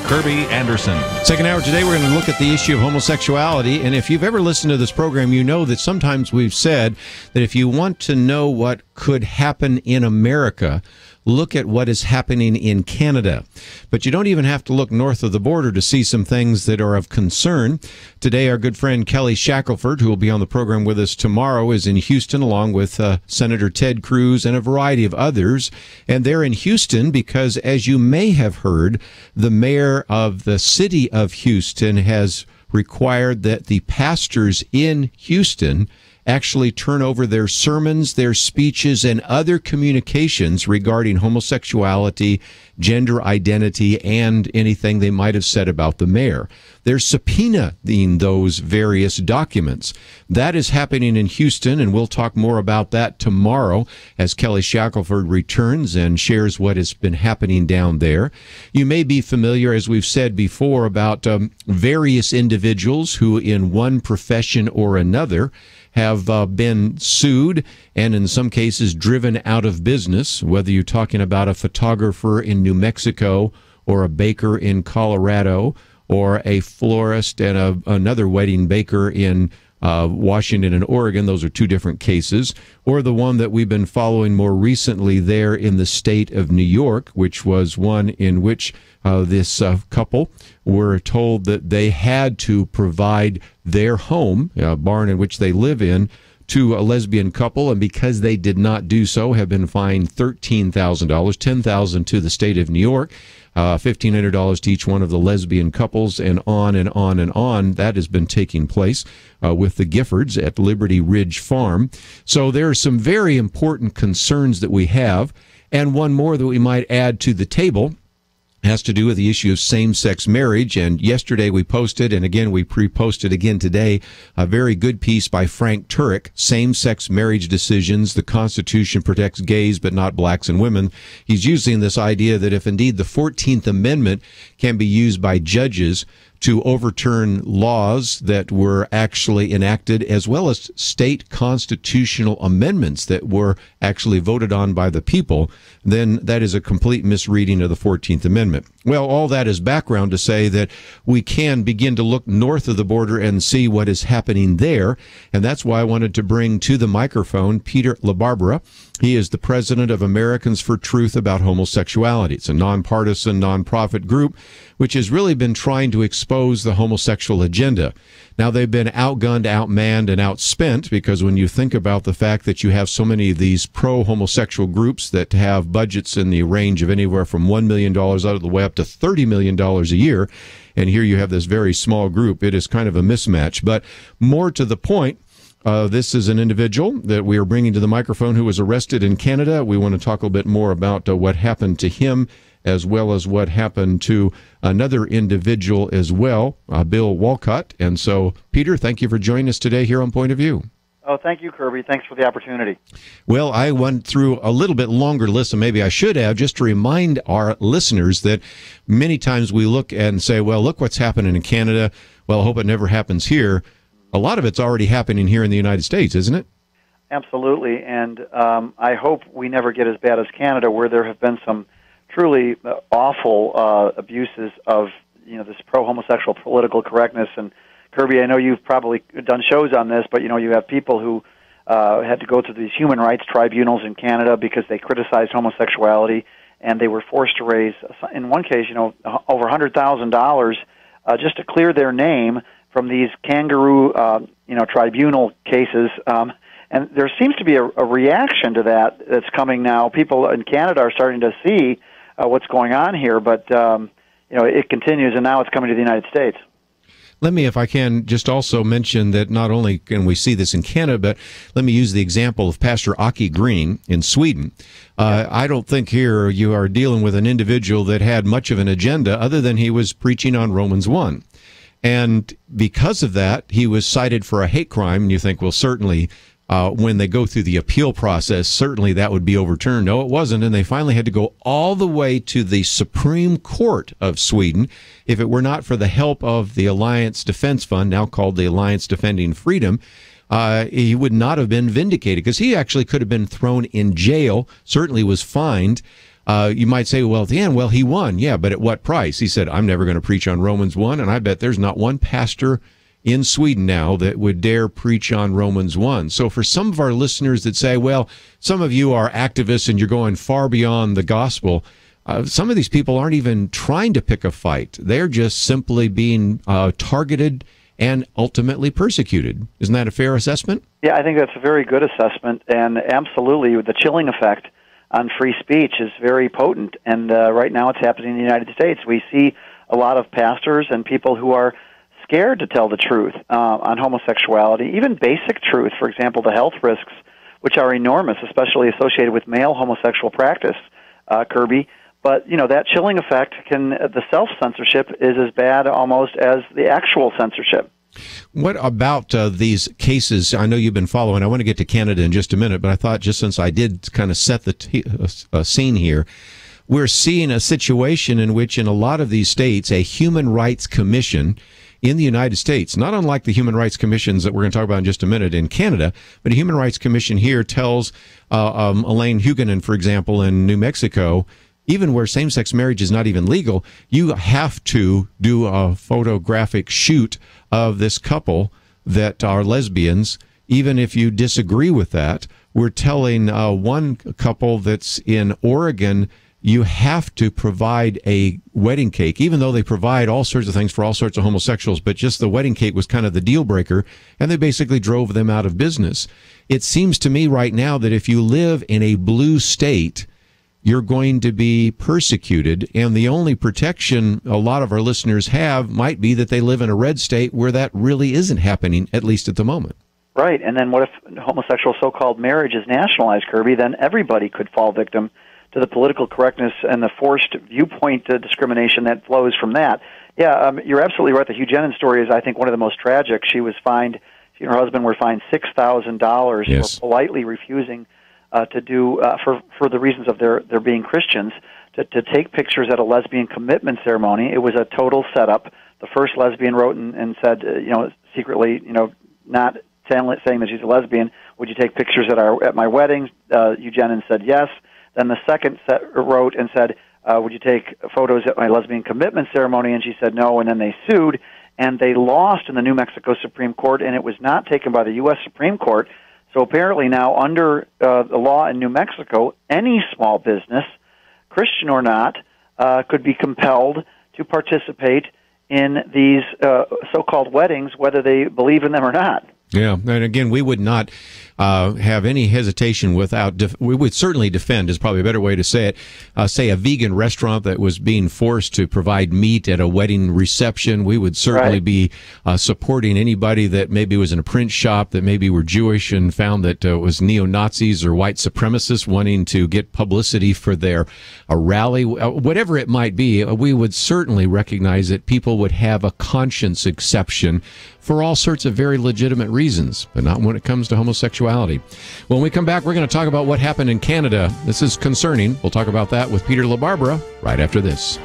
Kerby Anderson. Second hour today, we're going to look at the issue of homosexuality. And if you've ever listened to this program, you know that sometimes we've said that if you want to know what could happen in America, look at what is happening in Canada. But you don't even have to look north of the border to see some things that are of concern. Today, our good friend Kelly Shackelford, who will be on the program with us tomorrow, is in Houston along with Senator Ted Cruz and a variety of others. And they're in Houston because, as you may have heard, the mayor of the city of Houston has required that the pastors in Houston actually turn over their sermons, their speeches, and other communications regarding homosexuality, gender identity, and anything they might have said about the mayor. They're subpoenaing those various documents. That is happening in Houston, and we'll talk more about that tomorrow as Kelly Shackelford returns and shares what has been happening down there. You may be familiar, as we've said before, about various individuals who in one profession or another have been sued and in some cases driven out of business, whether you're talking about a photographer in New Mexico or a baker in Colorado or a florist and another wedding baker in Washington and Oregon. Those are two different cases. Or the one that we've been following more recently there in the state of New York, which was one in which this couple were told that they had to provide their home, a barn in which they live in, to a lesbian couple, and because they did not do so, have been fined $13,000, $10,000 to the state of New York, $1,500 to each one of the lesbian couples, and on and on and on. That has been taking place with the Giffords at Liberty Ridge Farm. So there are some very important concerns that we have, and one more that we might add to the table has to do with the issue of same-sex marriage. And yesterday we posted, and again we pre-posted again today, a very good piece by Frank Turek, Same-Sex Marriage Decisions, the Constitution Protects Gays but Not Blacks and Women. He's using this idea that if indeed the 14th Amendment can be used by judges to overturn laws that were actually enacted, as well as state constitutional amendments that were actually voted on by the people, then that is a complete misreading of the 14th Amendment. Well, all that is background to say that we can begin to look north of the border and see what is happening there, and that's why I wanted to bring to the microphone Peter LaBarbera. He is the president of Americans for Truth About Homosexuality. It's a nonpartisan, nonprofit group which has really been trying to expose the homosexual agenda. Now, they've been outgunned, outmanned, and outspent, because when you think about the fact that you have so many of these pro-homosexual groups that have budgets in the range of anywhere from $1 million out of the way up to $30 million a year, and here you have this very small group, it is kind of a mismatch. But more to the point, this is an individual that we are bringing to the microphone who was arrested in Canada. We want to talk a little bit more about what happened to him, as well as what happened to another individual as well, Bill Walcott. And so, Peter, thank you for joining us today here on Point of View. Oh, thank you, Kerby. Thanks for the opportunity. Well, I went through a little bit longer list than maybe I should have, just to remind our listeners that many times we look and say, well, look what's happening in Canada. Well, I hope it never happens here. A lot of it's already happening here in the United States, isn't it? Absolutely, and I hope we never get as bad as Canada, where there have been some truly awful abuses of this pro-homosexual political correctness. And Kerby, I know you've probably done shows on this, but you have people who had to go through these human rights tribunals in Canada because they criticized homosexuality, and they were forced to raise, in one case, over $100,000 just to clear their name from these kangaroo, tribunal cases. And there seems to be a reaction to that that's coming now. People in Canada are starting to see what's going on here, but it continues, and now it's coming to the United States. Let me, if I can, just also mention that not only can we see this in Canada, but let me use the example of Pastor Aki Green in Sweden. I don't think here you are dealing with an individual that had much of an agenda other than he was preaching on Romans 1. And because of that, he was cited for a hate crime, and you think, well, certainly when they go through the appeal process, certainly that would be overturned. No, it wasn't, and they finally had to go all the way to the Supreme Court of Sweden. If it were not for the help of the Alliance Defense Fund, now called the Alliance Defending Freedom, he would not have been vindicated, because he actually could have been thrown in jail, certainly was fined. You might say, well, at the end, he won. Yeah, but at what price? He said, I'm never going to preach on Romans 1, and I bet there's not one pastor in Sweden now that would dare preach on Romans 1. So for some of our listeners that say, well, some of you are activists and you're going far beyond the gospel, some of these people aren't even trying to pick a fight. They're just simply being targeted and ultimately persecuted. Isn't that a fair assessment? Yeah, I think that's a very good assessment, and absolutely the chilling effect on free speech is very potent, and right now it's happening in the United States. We see a lot of pastors and people who are scared to tell the truth on homosexuality, even basic truth, for example, the health risks, which are enormous, especially associated with male homosexual practice, Kerby. But, that chilling effect the self-censorship is as bad almost as the actual censorship. What about these cases? I know you've been following. I want to get to Canada in just a minute, but I thought just since I did kind of set the scene here, we're seeing a situation in which in a lot of these states, a human rights commission in the United States, not unlike the human rights commissions that we're going to talk about in just a minute in Canada, but a human rights commission here tells Elaine Huguenin, for example, in New Mexico, even where same-sex marriage is not even legal, you have to do a photographic shoot of this couple that are lesbians, even if you disagree with that. We're telling one couple that's in Oregon, you have to provide a wedding cake, even though they provide all sorts of things for all sorts of homosexuals, but just the wedding cake was kind of the deal breaker, and they basically drove them out of business. It seems to me right now that if you live in a blue state, you're going to be persecuted, and the only protection a lot of our listeners have might be that they live in a red state where that really isn't happening, at least at the moment. Right, and then what if homosexual so-called marriage is nationalized, Kerby? Then everybody could fall victim to the political correctness and the forced viewpoint discrimination that flows from that. Yeah, you're absolutely right. The Huguenin story is, I think, one of the most tragic. She was fined, she and her husband were fined $6,000 yes. for politely refusing to do, for the reasons of their being Christians, to take pictures at a lesbian commitment ceremony. It was a total setup. The first lesbian wrote and said, secretly, not saying that she's a lesbian, would you take pictures at my wedding? Huguenin said yes. Then the second wrote and said, would you take photos at my lesbian commitment ceremony? And she said no, and then they sued, and they lost in the New Mexico Supreme Court, and it was not taken by the U.S. Supreme Court. So apparently now, under the law in New Mexico, any small business, Christian or not, could be compelled to participate in these so-called weddings, whether they believe in them or not. Yeah, and again, we would not have any hesitation we would certainly defend, is probably a better way to say it, say a vegan restaurant that was being forced to provide meat at a wedding reception. We would certainly be supporting anybody that maybe was in a print shop that maybe were Jewish and found that was neo-Nazis or white supremacists wanting to get publicity for their rally. Whatever it might be, we would certainly recognize that people would have a conscience exception for all sorts of very legitimate reasons, but not when it comes to homosexuality. When we come back, we're going to talk about what happened in Canada. This is concerning. We'll talk about that with Peter LaBarbera right after this.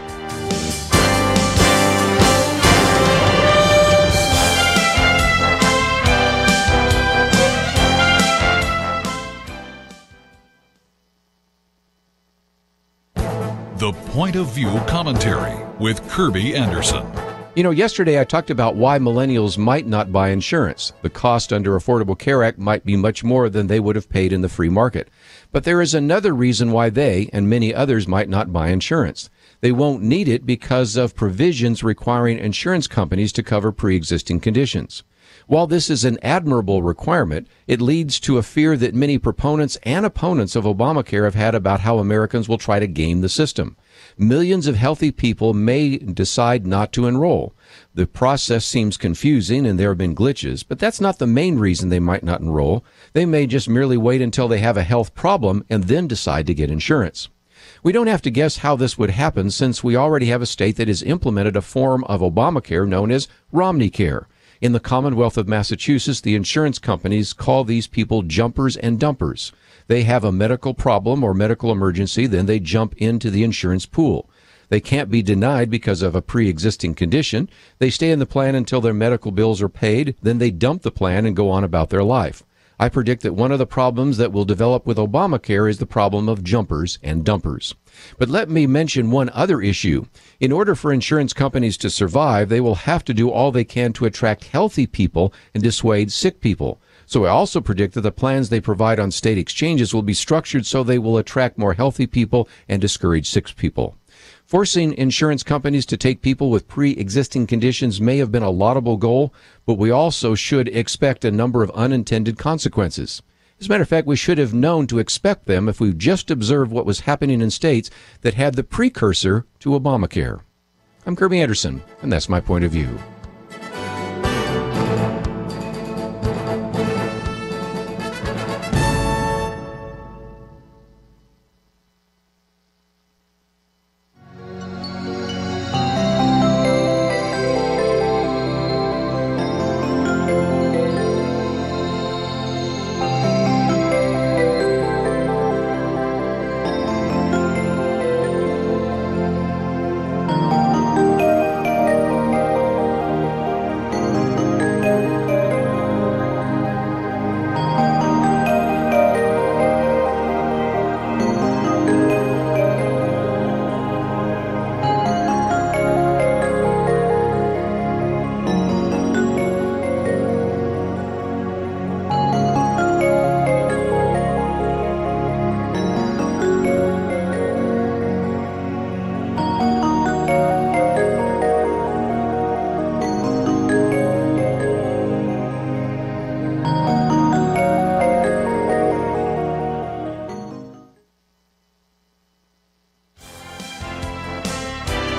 The Point of View Commentary with Kerby Anderson. You know, yesterday I talked about why millennials might not buy insurance. The cost under Affordable Care Act might be much more than they would have paid in the free market. But there is another reason why they and many others might not buy insurance. They won't need it because of provisions requiring insurance companies to cover pre-existing conditions. While this is an admirable requirement, it leads to a fear that many proponents and opponents of Obamacare have had about how Americans will try to game the system. Millions of healthy people may decide not to enroll. The process seems confusing and there have been glitches, but that's not the main reason they might not enroll. They may just merely wait until they have a health problem and then decide to get insurance. We don't have to guess how this would happen since we already have a state that has implemented a form of Obamacare known as Romney Care. In the Commonwealth of Massachusetts, the insurance companies call these people jumpers and dumpers. They have a medical problem or medical emergency, then they jump into the insurance pool. They can't be denied because of a pre-existing condition. They stay in the plan until their medical bills are paid, then they dump the plan and go on about their life. I predict that one of the problems that will develop with Obamacare is the problem of jumpers and dumpers. But let me mention one other issue. In order for insurance companies to survive, they will have to do all they can to attract healthy people and dissuade sick people. So I also predict that the plans they provide on state exchanges will be structured so they will attract more healthy people and discourage sick people. Forcing insurance companies to take people with pre-existing conditions may have been a laudable goal, but we also should expect a number of unintended consequences. As a matter of fact, we should have known to expect them if we just observed what was happening in states that had the precursor to Obamacare. I'm Kerby Anderson, and that's my point of view.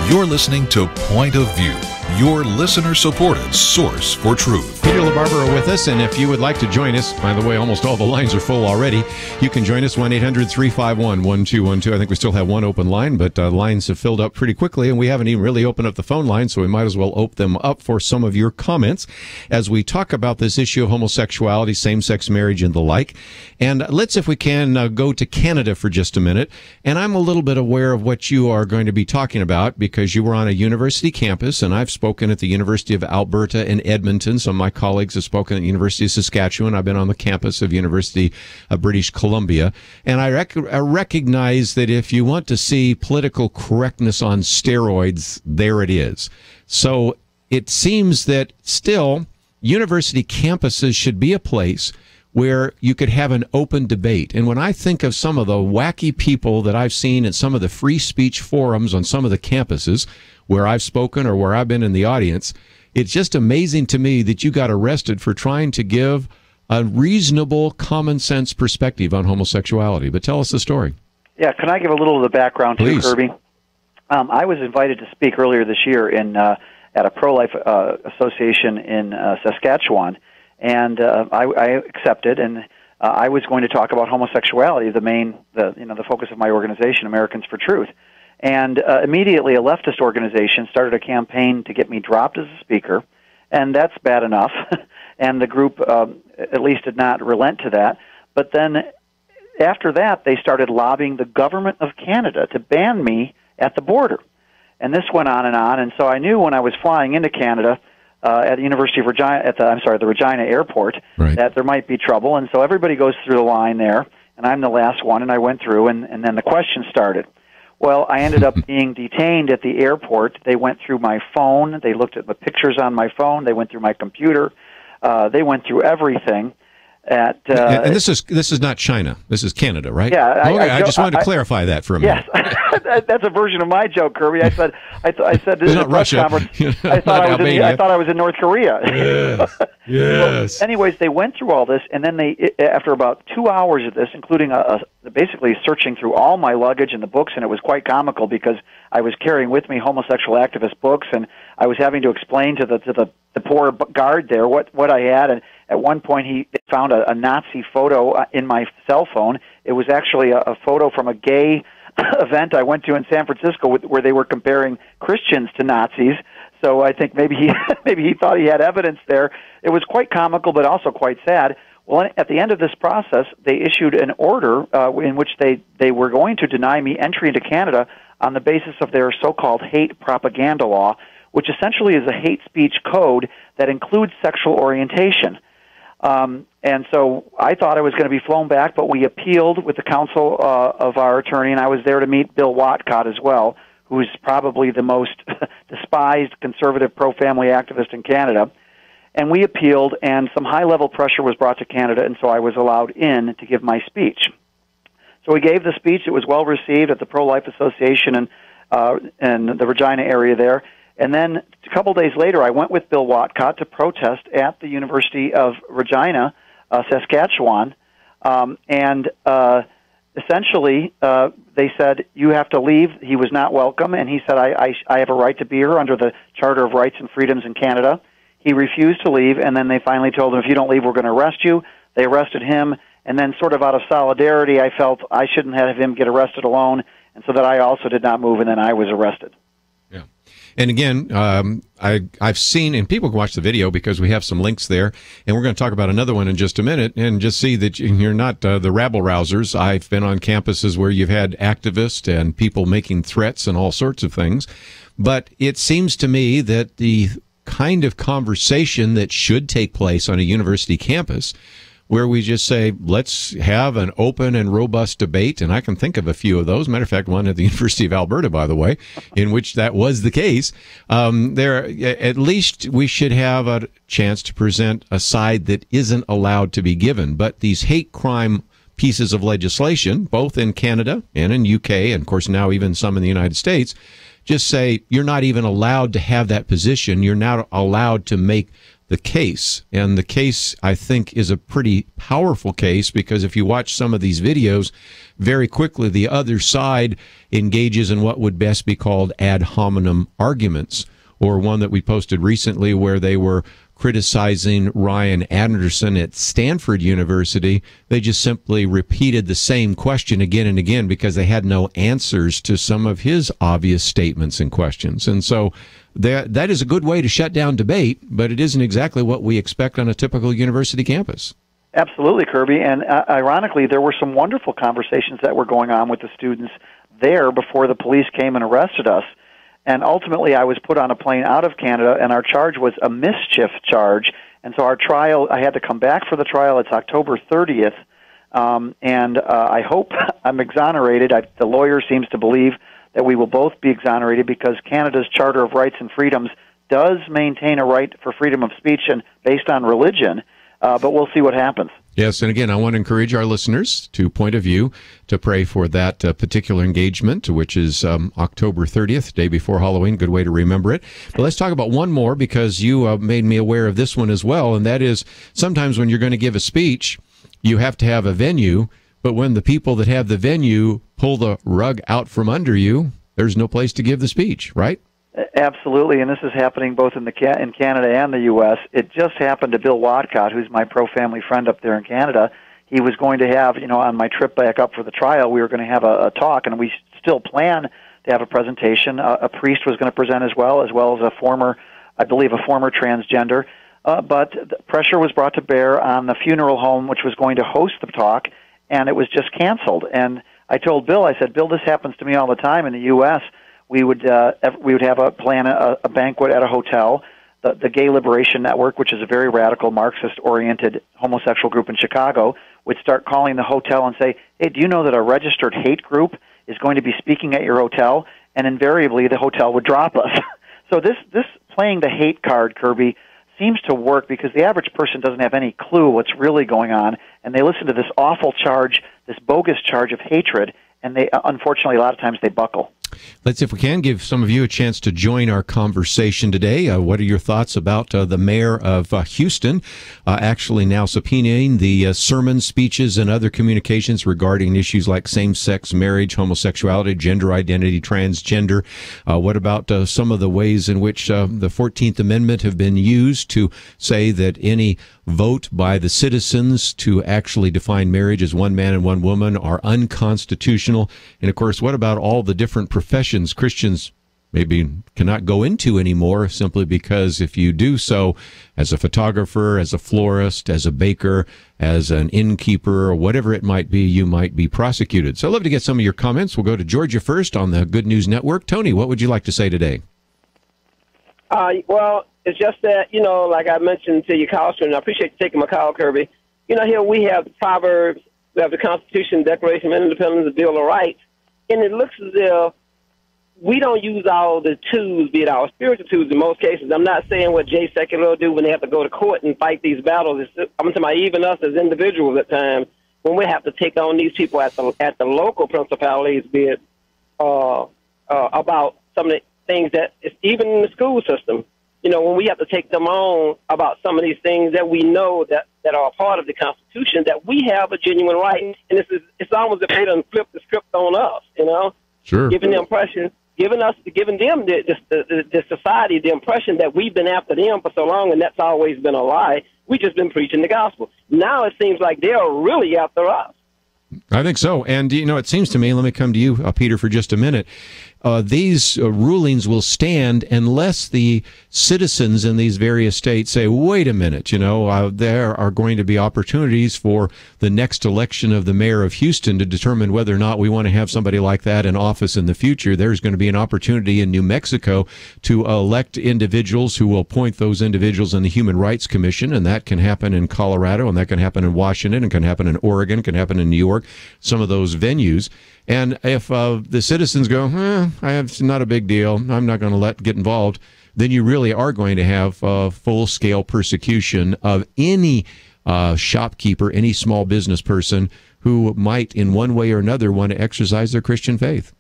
You're listening to Point of View, your listener-supported source for truth. Peter LaBarbera with us, and if you would like to join us, by the way, almost all the lines are full already. You can join us, 1-800-351-1212. I think we still have one open line, but lines have filled up pretty quickly, and we haven't even really opened up the phone line, so we might as well open them up for some of your comments as we talk about this issue of homosexuality, same-sex marriage, and the like. And let's, if we can, go to Canada for just a minute. And I'm a little bit aware of what you are going to be talking about because you were on a university campus, and I've spoken at the University of Alberta in Edmonton. Some of my colleagues have spoken at the University of Saskatchewan. I've been on the campus of University of British Columbia. And I recognize that if you want to see political correctness on steroids, there it is. So it seems that still university campuses should be a place where you could have an open debate. And when I think of some of the wacky people that I've seen at some of the free speech forums on some of the campuses where I've spoken or where I've been in the audience, it's just amazing to me that you got arrested for trying to give a reasonable, common sense perspective on homosexuality. But tell us the story. Yeah, can I give a little of the background too, Kerby? I was invited to speak earlier this year at a pro-life association in Saskatchewan, and I accepted, and I was going to talk about homosexuality, the focus of my organization, Americans for Truth. And immediately a leftist organization started a campaign to get me dropped as a speaker, and that's bad enough. And the group at least did not relent to that. But then after that, they started lobbying the government of Canada to ban me at the border. And this went on, and so I knew when I was flying into Canada at the University of Regina, the Regina airport, that there might be trouble. And so everybody goes through the line there, and I'm the last one, and I went through, and then the question started. Well, I ended up being detained at the airport. They went through my phone. They looked at the pictures on my phone. They went through my computer. They went through everything. And this is not China. This is Canada, right? Yeah. I just wanted to clarify that for a minute. Yes, that's a version of my joke, Kerby. I said this is not a press Russia. conference. I thought I was in North Korea. Yes. Yes. Well, anyways, they went through all this, and then they, after about 2 hours of this, including basically searching through all my luggage and the books, and it was quite comical because I was carrying with me homosexual activist books, and I was having to explain to the poor guard there what I had. And at one point, he found a Nazi photo in my cell phone. It was actually a photo from a gay event I went to in San Francisco where they were comparing Christians to Nazis. So I think maybe he thought he had evidence there. It was quite comical, but also quite sad. Well, at the end of this process, they issued an order in which they were going to deny me entry into Canada on the basis of their so-called hate propaganda law, which essentially is a hate speech code that includes sexual orientation. And so I thought I was going to be flown back, but we appealed with the counsel of our attorney, and I was there to meet Bill Watcott as well, who is probably the most despised conservative pro-family activist in Canada. And we appealed, and some high-level pressure was brought to Canada, and so I was allowed in to give my speech. So we gave the speech. It was well received at the Pro-Life Association in the Regina area there. And then a couple days later, I went with Bill Watcott to protest at the University of Regina, Saskatchewan, and essentially they said, you have to leave. He was not welcome, and he said, I have a right to be here under the Charter of Rights and Freedoms in Canada. He refused to leave, and then they finally told him, if you don't leave, we're going to arrest you. They arrested him, and then sort of out of solidarity, I felt I shouldn't have him get arrested alone, and so that I also did not move, and then I was arrested. Yeah. And again, I've seen, and people can watch the video because we have some links there, and we're going to talk about another one in just a minute, and just see that you're not the rabble-rousers. I've been on campuses where you've had activists and people making threats and all sorts of things, but it seems to me that the kind of conversation that should take place on a university campus, where we just say, let's have an open and robust debate, and I can think of a few of those. Matter of fact, one at the University of Alberta, by the way, in which that was the case. At least we should have a chance to present a side that isn't allowed to be given. But these hate crime pieces of legislation, both in Canada and in UK, and of course now even some in the United States, just say you're not even allowed to have that position. You're not allowed to make the case. And the case, I think, is a pretty powerful case, because if you watch some of these videos, very quickly the other side engages in what would best be called ad hominem arguments, or one that we posted recently where they were criticizing Ryan Anderson at Stanford University. They just simply repeated the same question again and again because they had no answers to some of his obvious statements and questions. And so that is a good way to shut down debate, but it isn't exactly what we expect on a typical university campus. Absolutely, Kerby. And ironically, there were some wonderful conversations that were going on with the students there before the police came and arrested us. And ultimately, I was put on a plane out of Canada, and our charge was a mischief charge. And so our trial, I had to come back for the trial. It's October 30th, and I hope I'm exonerated. The lawyer seems to believe that we will both be exonerated because Canada's Charter of Rights and Freedoms does maintain a right for freedom of speech and based on religion, but we'll see what happens. Yes, and again, I want to encourage our listeners to Point of View to pray for that particular engagement, which is October 30th, day before Halloween. Good way to remember it. But let's talk about one more, because you made me aware of this one as well, and that is sometimes when you're going to give a speech, you have to have a venue, but when the people that have the venue pull the rug out from under you, there's no place to give the speech, right? Absolutely, and this is happening both in Canada and the U.S. It just happened to Bill Watcott, who's my pro-family friend up there in Canada. He was going to have, on my trip back up for the trial, we were going to have a talk, and we still plan to have a presentation. A priest was going to present as well as a former transgender. But pressure was brought to bear on the funeral home, which was going to host the talk, and it was just canceled. And I told Bill, I said, Bill, this happens to me all the time in the U.S., we would have a banquet at a hotel. The Gay Liberation Network, which is a very radical Marxist-oriented homosexual group in Chicago, would start calling the hotel and say, hey, do you know that a registered hate group is going to be speaking at your hotel, and invariably the hotel would drop us. So this playing the hate card, Kerby, seems to work because the average person doesn't have any clue what's really going on, and they listen to this awful charge, this bogus charge of hatred, and they unfortunately a lot of times they buckle. Let's, if we can, give some of you a chance to join our conversation today. What are your thoughts about the mayor of Houston actually now subpoenaing the sermon, speeches, and other communications regarding issues like same-sex marriage, homosexuality, gender identity, transgender? What about some of the ways in which the 14th Amendment have been used to say that any vote by the citizens to actually define marriage as one man and one woman are unconstitutional? And, of course, what about all the different professions Christians maybe cannot go into anymore simply because if you do so as a photographer, as a florist, as a baker, as an innkeeper, or whatever it might be, you might be prosecuted. So I'd love to get some of your comments. We'll go to Georgia first on the Good News Network. Tony, what would you like to say today? Well, it's just that, like I mentioned to your caller, and I appreciate you taking my call, Kerby. Here we have the Proverbs, we have the Constitution, Declaration of Independence, the Bill of Rights, and it looks as if we don't use all the tools, be it our spiritual tools in most cases. I'm not saying what Jay Sekulow do when they have to go to court and fight these battles. I'm talking about even us as individuals at times when we have to take on these people at the local principalities, be it about some of the things that it's even in the school system. When we have to take them on about some of these things that we know that are a part of the Constitution, that we have a genuine right. And it's almost as if they done flip the script on us, Sure. Giving them the society the impression that we've been after them for so long, and that's always been a lie. We've just been preaching the gospel. Now it seems like they're really after us. I think so. And, it seems to me, let me come to you, Peter, for just a minute. These rulings will stand unless the citizens in these various states say, wait a minute, there are going to be opportunities for the next election of the mayor of Houston to determine whether or not we want to have somebody like that in office in the future. There's going to be an opportunity in New Mexico to elect individuals who will appoint those individuals in the Human Rights Commission, and that can happen in Colorado, and that can happen in Washington, and can happen in Oregon, can happen in New York, some of those venues. And if the citizens go, it's not a big deal, I'm not going to get involved, then you really are going to have full-scale persecution of any shopkeeper, any small business person who might, in one way or another, want to exercise their Christian faith.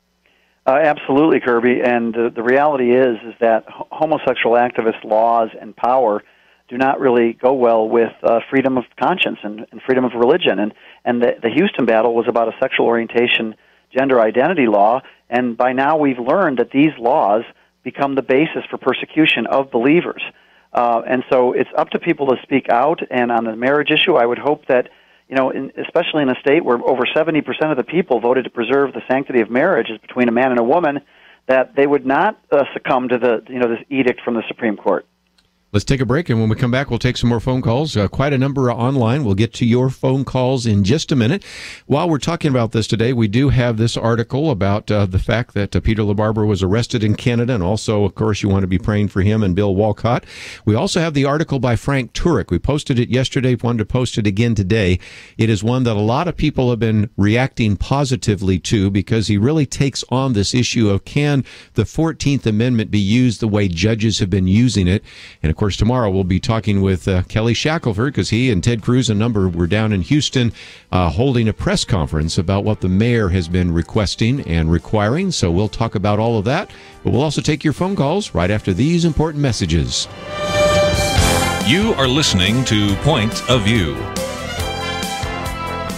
Absolutely, Kerby. And the reality is that homosexual activist laws and power do not really go well with freedom of conscience and freedom of religion. And the Houston battle was about a sexual orientation, gender identity law, and by now we've learned that these laws become the basis for persecution of believers. And so it's up to people to speak out, and on the marriage issue, I would hope that, especially in a state where over 70% of the people voted to preserve the sanctity of marriage is between a man and a woman, that they would not succumb to this edict from the Supreme Court. Let's take a break, and when we come back, we'll take some more phone calls. Quite a number online. We'll get to your phone calls in just a minute. While we're talking about this today, we do have this article about the fact that Peter LaBarbera was arrested in Canada, and also, of course, you want to be praying for him and Bill Walcott. We also have the article by Frank Turek. We posted it yesterday, wanted to post it again today. It is one that a lot of people have been reacting positively to because he really takes on this issue of can the 14th Amendment be used the way judges have been using it. And, of course, tomorrow we'll be talking with Kelly Shackelford because he and Ted Cruz, a number, were down in Houston holding a press conference about what the mayor has been requesting and requiring. So we'll talk about all of that, but we'll also take your phone calls right after these important messages. You are listening to Point of View.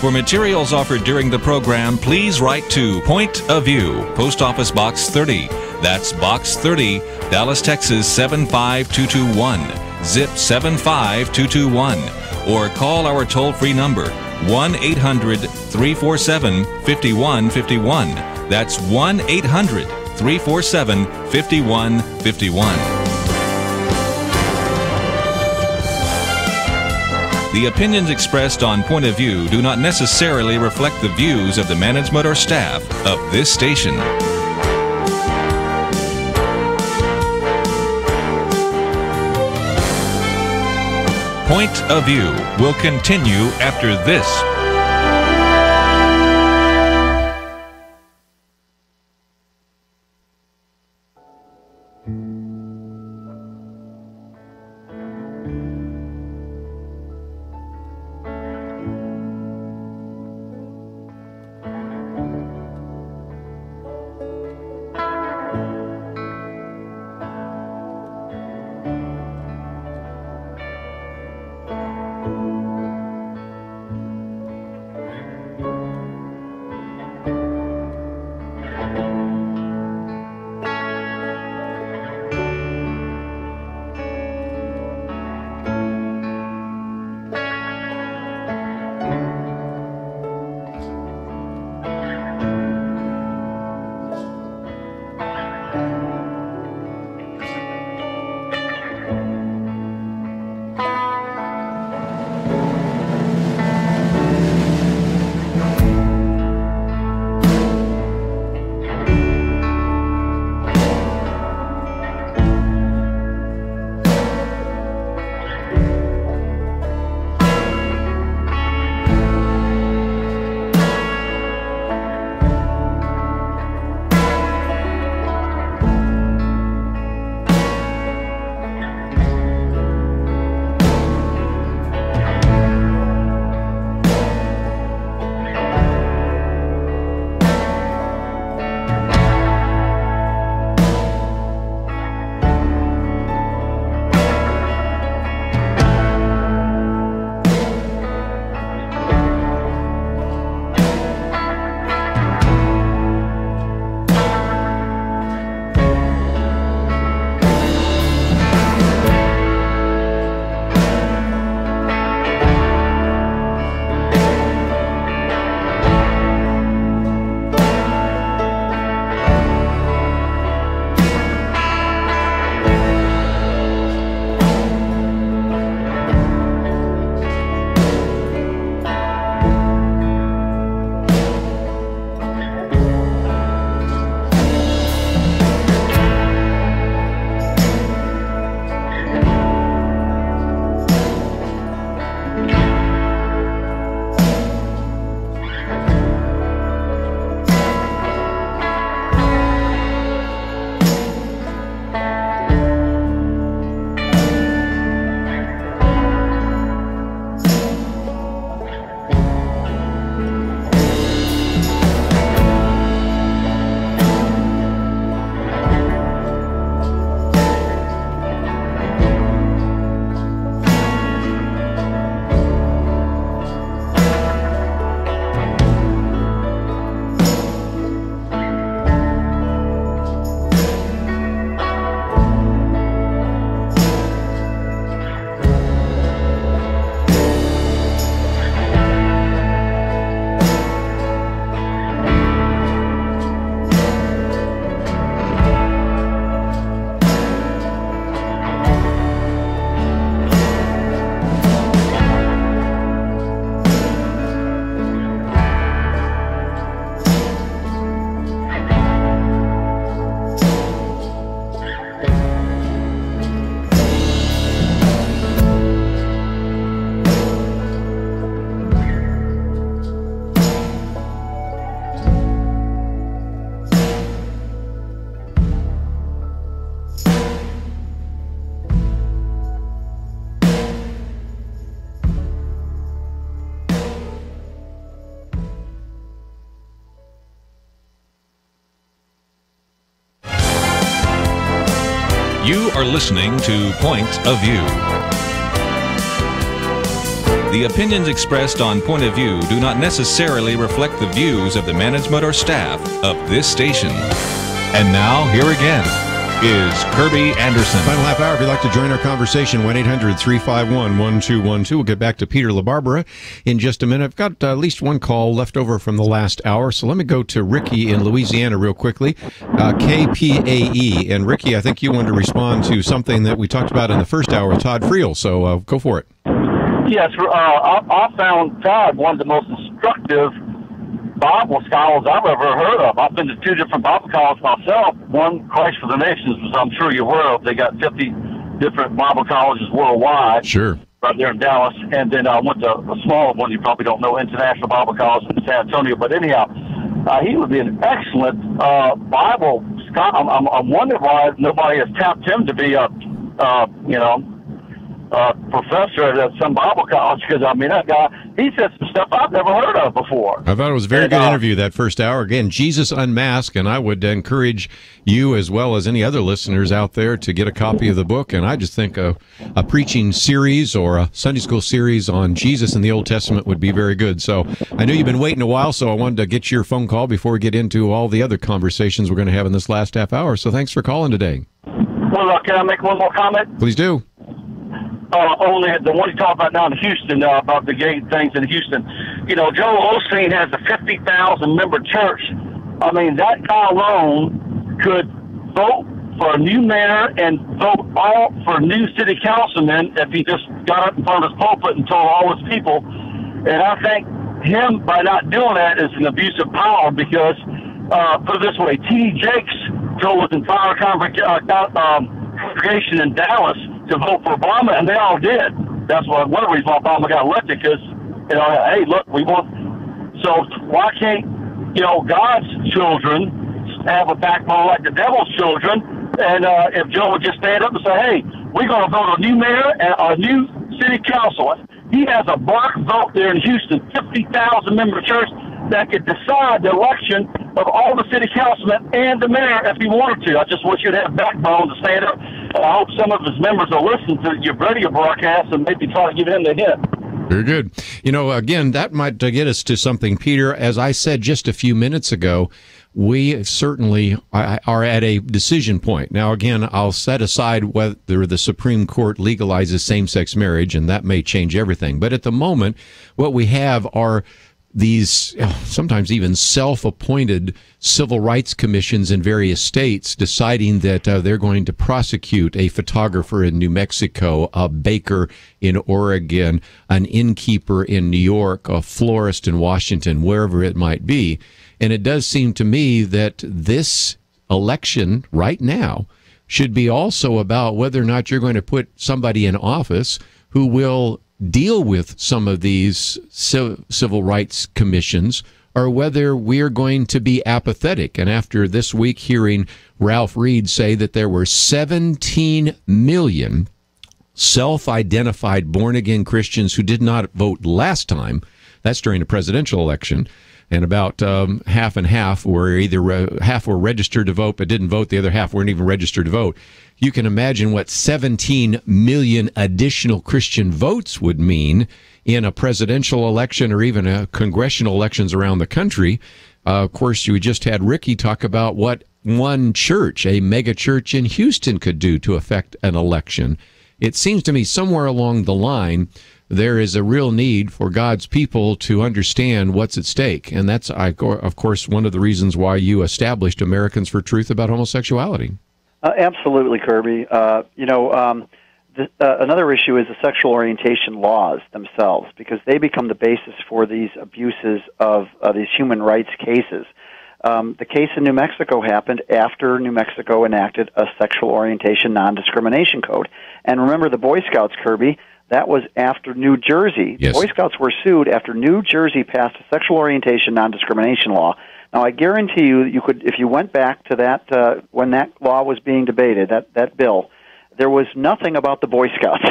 For materials offered during the program, please write to Point of View, Post Office Box 30. That's Box 30, Dallas, Texas 75221, zip 75221, or call our toll-free number 1-800-347-5151. That's 1-800-347-5151. The opinions expressed on Point of View do not necessarily reflect the views of the management or staff of this station. Point of View will continue after this. You are listening to Point of View. The opinions expressed on Point of View do not necessarily reflect the views of the management or staff of this station. And now, here again is Kerby Anderson. Final half hour. If you'd like to join our conversation, 1-800-351-1212. We'll get back to Peter LaBarbera in just a minute. I've got at least one call left over from the last hour, so let me go to Ricky in Louisiana real quickly. KPAE. And Ricky, I think you wanted to respond to something that we talked about in the first hour with Todd Friel, so go for it. Yes, I found Todd one of the most instructive Bible scholars I've ever heard of. I've been to 2 different Bible colleges myself. One, Christ for the Nations, which I'm sure you're aware of. They got 50 different Bible colleges worldwide. Sure. Right there in Dallas. And then I went to a smaller one you probably don't know, International Bible College in San Antonio. But anyhow, he would be an excellent Bible scholar. I'm wondering why nobody has tapped him to be a, professor at some Bible college, because, I mean, that guy, he said some stuff I've never heard of before. I thought it was a very good interview, that first hour. Again, Jesus Unmasked, and I would encourage you as well as any other listeners out there to get a copy of the book. And I just think a preaching series or a Sunday school series on Jesus in the Old Testament would be very good. So I know you've been waiting a while, so I wanted to get your phone call before we get into all the other conversations we're going to have in this last half hour. So thanks for calling today. Well, can I make one more comment? Please do. Only the one you talk about now in Houston, about the gay things in Houston. You know, Joel Osteen has a 50,000 member church. I mean, that guy alone could vote for a new mayor and vote all for new city councilmen if he just got up in front of his pulpit and told all his people. And I think him, by not doing that, is an abuse of power, because, put it this way, T.D. Jakes told his entire congregation in Dallas to vote for Obama, and they all did. That's one of the reasons why Obama got elected, because, hey, look, we want... So why can't, God's children have a backbone like the devil's children? And if Joe would just stand up and say, hey, we're going to vote a new mayor and a new city council. He has a block vote there in Houston, 50,000 member church, that could decide the election of all the city councilmen and the mayor if he wanted to. I just wish you'd have backbone to stand up. I hope some of his members will listen to your radio broadcast and maybe try to give him the hint. Very good. Again, that might get us to something, Peter. As I said just a few minutes ago, we certainly are at a decision point. Now, again, I'll set aside whether the Supreme Court legalizes same-sex marriage, and that may change everything. But at the moment, what we have are these sometimes even self-appointed civil rights commissions in various states deciding that they're going to prosecute a photographer in New Mexico, a baker in Oregon, an innkeeper in New York, a florist in Washington, wherever it might be. And it does seem to me that this election right now should be also about whether or not you're going to put somebody in office who will deal with some of these civil rights commissions, or whether we're going to be apathetic. And after this week hearing Ralph Reed say that there were 17 million self-identified born-again Christians who did not vote last time, that's during the presidential election, and about half and half were either half were registered to vote but didn't vote, the other half weren't even registered to vote. You can imagine what 17 million additional Christian votes would mean in a presidential election or even congressional elections around the country. Of course, you just had Ricky talk about what one church, a mega church in Houston, could do to affect an election. It seems to me somewhere along the line, there is a real need for God's people to understand what's at stake. And that's, of course, one of the reasons why you established Americans for Truth about homosexuality. Absolutely, Kerby. Another issue is the sexual orientation laws themselves, because they become the basis for these abuses of these human rights cases. The case in New Mexico happened after New Mexico enacted a sexual orientation non-discrimination code. And remember the Boy Scouts, Kerby, that was after New Jersey. Yes. The Boy Scouts were sued after New Jersey passed a sexual orientation non-discrimination law. Now, I guarantee you could, if you went back to that, when that law was being debated, that bill, there was nothing about the Boy Scouts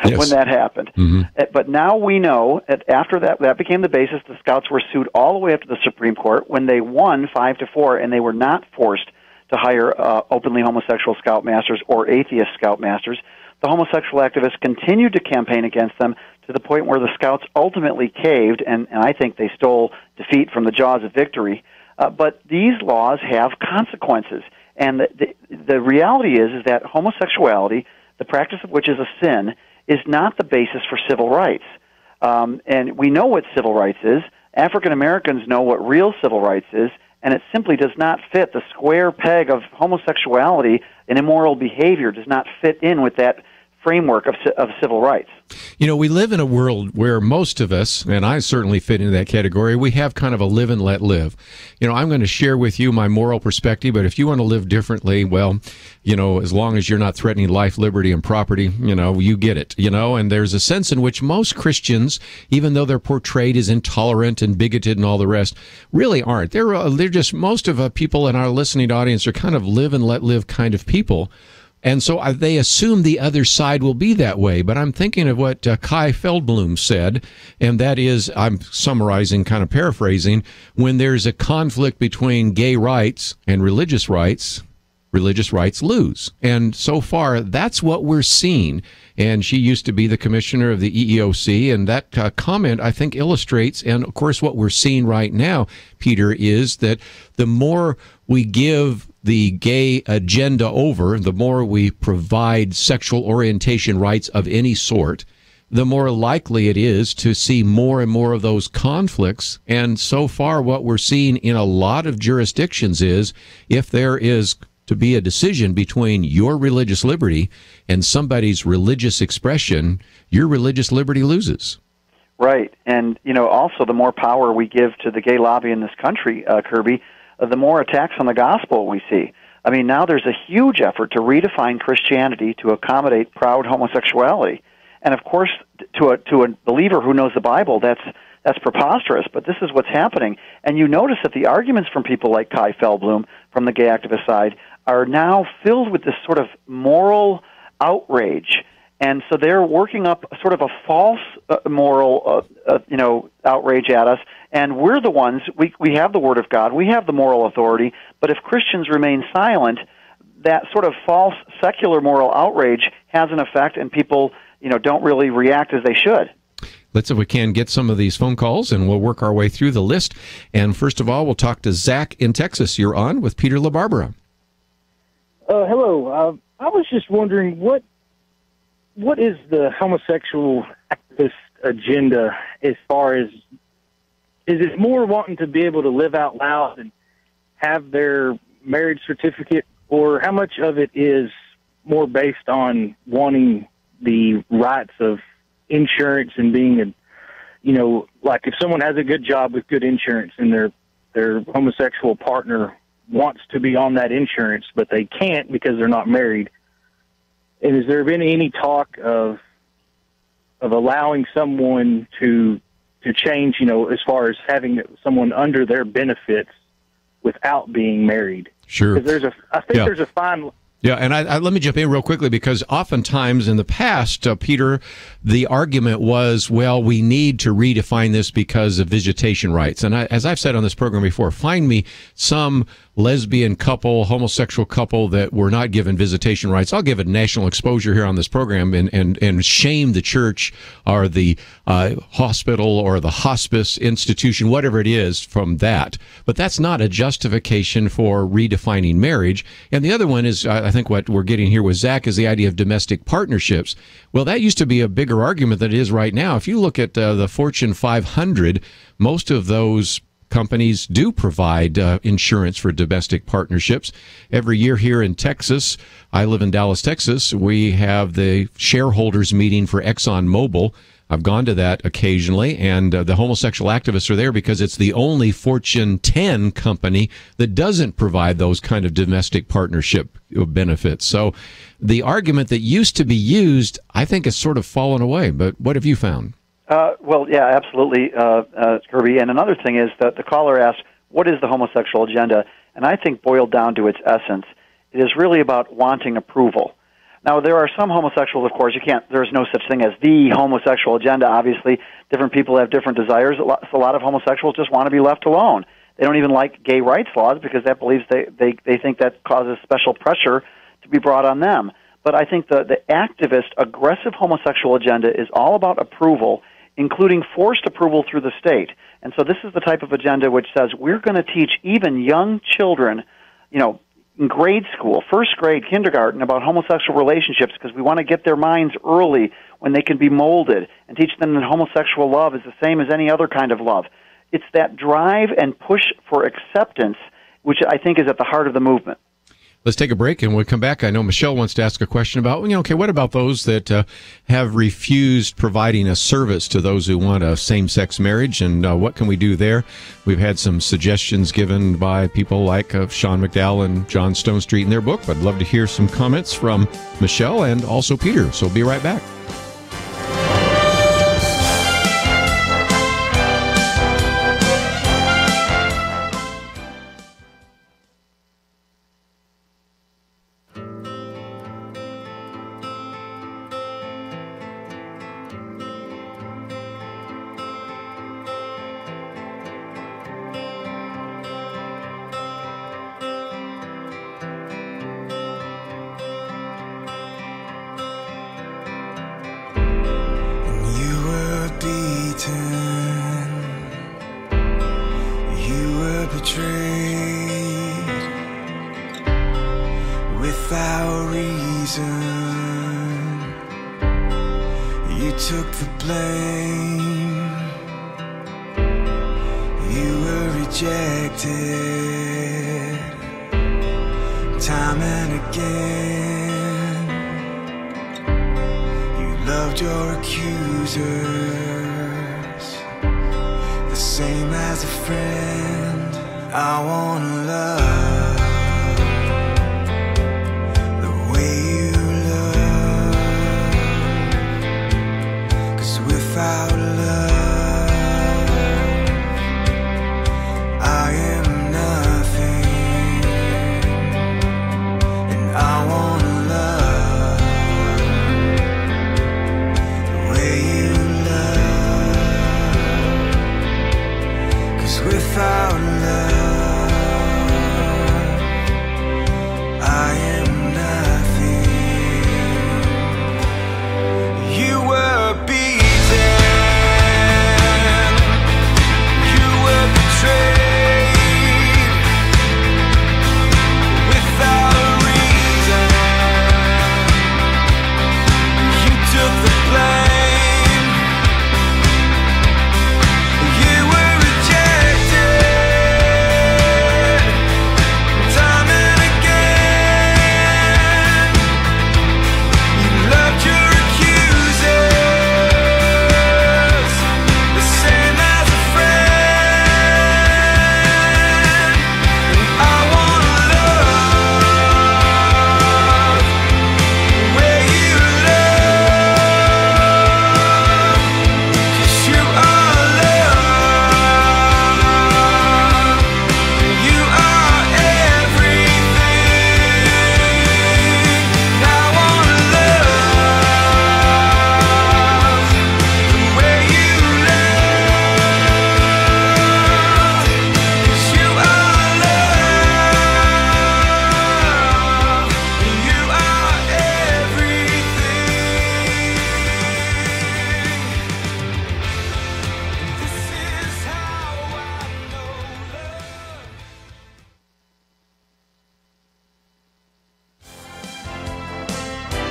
when that happened. Mm-hmm. But now we know that after that became the basis, the Scouts were sued all the way up to the Supreme Court when they won 5-4, and they were not forced to hire openly homosexual scoutmasters or atheist scoutmasters. The homosexual activists continued to campaign against them to the point where the Scouts ultimately caved, and I think they stole defeat from the jaws of victory. But these laws have consequences, and the reality is that homosexuality, the practice of which is a sin, is not the basis for civil rights. And we know what civil rights is. African Americans know what real civil rights is, and it simply does not fit. The square peg of homosexuality and immoral behavior does not fit in with that framework of civil rights. You know, we live in a world where most of us, and I certainly fit into that category, we have kind of a live and let live. You know, I'm going to share with you my moral perspective, but if you want to live differently, well, you know, as long as you're not threatening life, liberty, and property, you know, you get it, you know, and there's a sense in which most Christians, even though they're portrayed as intolerant and bigoted and all the rest, really aren't. They're just, most of people in our listening audience are kind of live and let live kind of people. And so they assume the other side will be that way. But I'm thinking of what Kai Feldblum said, and that is, I'm summarizing, kind of paraphrasing, when there's a conflict between gay rights and religious rights lose. And so far, that's what we're seeing. And she used to be the commissioner of the EEOC, and that comment, I think, illustrates, and of course what we're seeing right now, Peter, is that the more we give the gay agenda over, the more we provide sexual orientation rights of any sort, the more likely it is to see more and more of those conflicts. And so far, what we're seeing in a lot of jurisdictions is, if there is to be a decision between your religious liberty and somebody's religious expression, your religious liberty loses. Right. And, you know, also the more power we give to the gay lobby in this country, Kerby, the more attacks on the gospel we see. I mean, now there's a huge effort to redefine Christianity to accommodate proud homosexuality. And of course, to a believer who knows the Bible, that's preposterous, but this is what's happening. And you notice that the arguments from people like Kai Feldblum from the gay activist side are now filled with this sort of moral outrage. And so they're working up sort of a false moral, outrage at us. And we're the ones, we have the Word of God, we have the moral authority, but if Christians remain silent, that sort of false secular moral outrage has an effect, and people, don't really react as they should. Let's, if we can, get some of these phone calls, and we'll work our way through the list. And first of all, we'll talk to Zach in Texas. You're on with Peter LaBarbera. Hello. I was just wondering, what is the homosexual activist agenda as far as, is it more wanting to be able to live out loud and have their marriage certificate, or how much of it is more based on wanting the rights of insurance and being like if someone has a good job with good insurance and their homosexual partner wants to be on that insurance, but they can't because they're not married? And has there been any talk of allowing someone to change, as far as having someone under their benefits without being married? Sure. Because there's a fine. Yeah, and I let me jump in real quickly, because oftentimes in the past, Peter, the argument was, well, we need to redefine this because of visitation rights. And as I've said on this program before, find me some lesbian couple, homosexual couple that were not given visitation rights. I'll give it national exposure here on this program and shame the church or the hospital or the hospice institution, whatever it is, from that. But that's not a justification for redefining marriage. And the other one is, I think what we're getting here with Zach, is the idea of domestic partnerships. Well, that used to be a bigger argument than it is right now. If you look at the Fortune 500, most of those companies do provide insurance for domestic partnerships. Every year here in Texas, I live in Dallas, Texas, we have the shareholders meeting for ExxonMobil. I've gone to that occasionally, and the homosexual activists are there because it's the only Fortune 10 company that doesn't provide those kind of domestic partnership benefits. So the argument that used to be used, I think, has sort of fallen away. But what have you found? Well, yeah, absolutely, Kerby. And another thing is that the caller asked, what is the homosexual agenda? And I think boiled down to its essence, it is really about wanting approval. Now, there are some homosexuals, of course, there's no such thing as the homosexual agenda. Obviously, different people have different desires. A lot of homosexuals just want to be left alone. They don't even like gay rights laws because that believes they think that causes special pressure to be brought on them. But I think the activist, aggressive homosexual agenda is all about approval, including forced approval through the state. And so this is the type of agenda which says we're going to teach even young children, in grade school, first grade, kindergarten, about homosexual relationships because we want to get their minds early when they can be molded and teach them that homosexual love is the same as any other kind of love. It's that drive and push for acceptance which I think is at the heart of the movement. Let's take a break, and we'll come back. I know Michelle wants to ask a question about, what about those that have refused providing a service to those who want a same-sex marriage, and what can we do there? We've had some suggestions given by people like Sean McDowell and John Stonestreet in their book, but I'd love to hear some comments from Michelle and also Peter, so we'll be right back.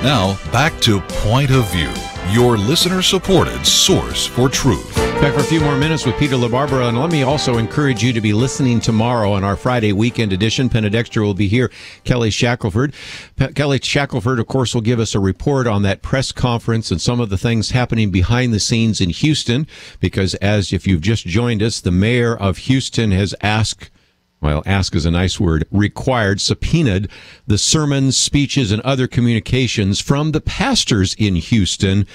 Now, back to Point of View, your listener-supported source for truth. Back for a few more minutes with Peter LaBarbera, and let me also encourage you to be listening tomorrow on our Friday weekend edition. Penna Dexter will be here. Kelly Shackelford. Kelly Shackelford, of course, will give us a report on that press conference and some of the things happening behind the scenes in Houston, because if you've just joined us, the mayor of Houston has asked is a nice word, subpoenaed the sermons, speeches, and other communications from the pastors in Houston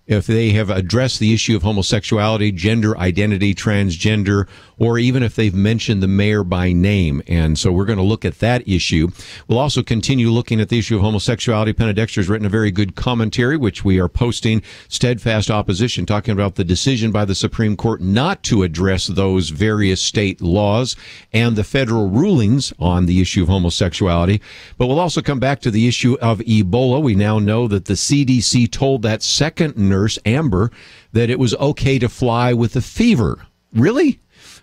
if they have addressed the issue of homosexuality, gender identity, transgender, or even if they've mentioned the mayor by name. And so we're going to look at that issue. We'll also continue looking at the issue of homosexuality. Penna Dexter's written a very good commentary, which we are posting, Steadfast Opposition, talking about the decision by the Supreme Court not to address those various state laws and the federal rulings on the issue of homosexuality. But we'll also come back to the issue of Ebola. We now know that the CDC told that second nurse, Amber, that it was okay to fly with a fever. Really?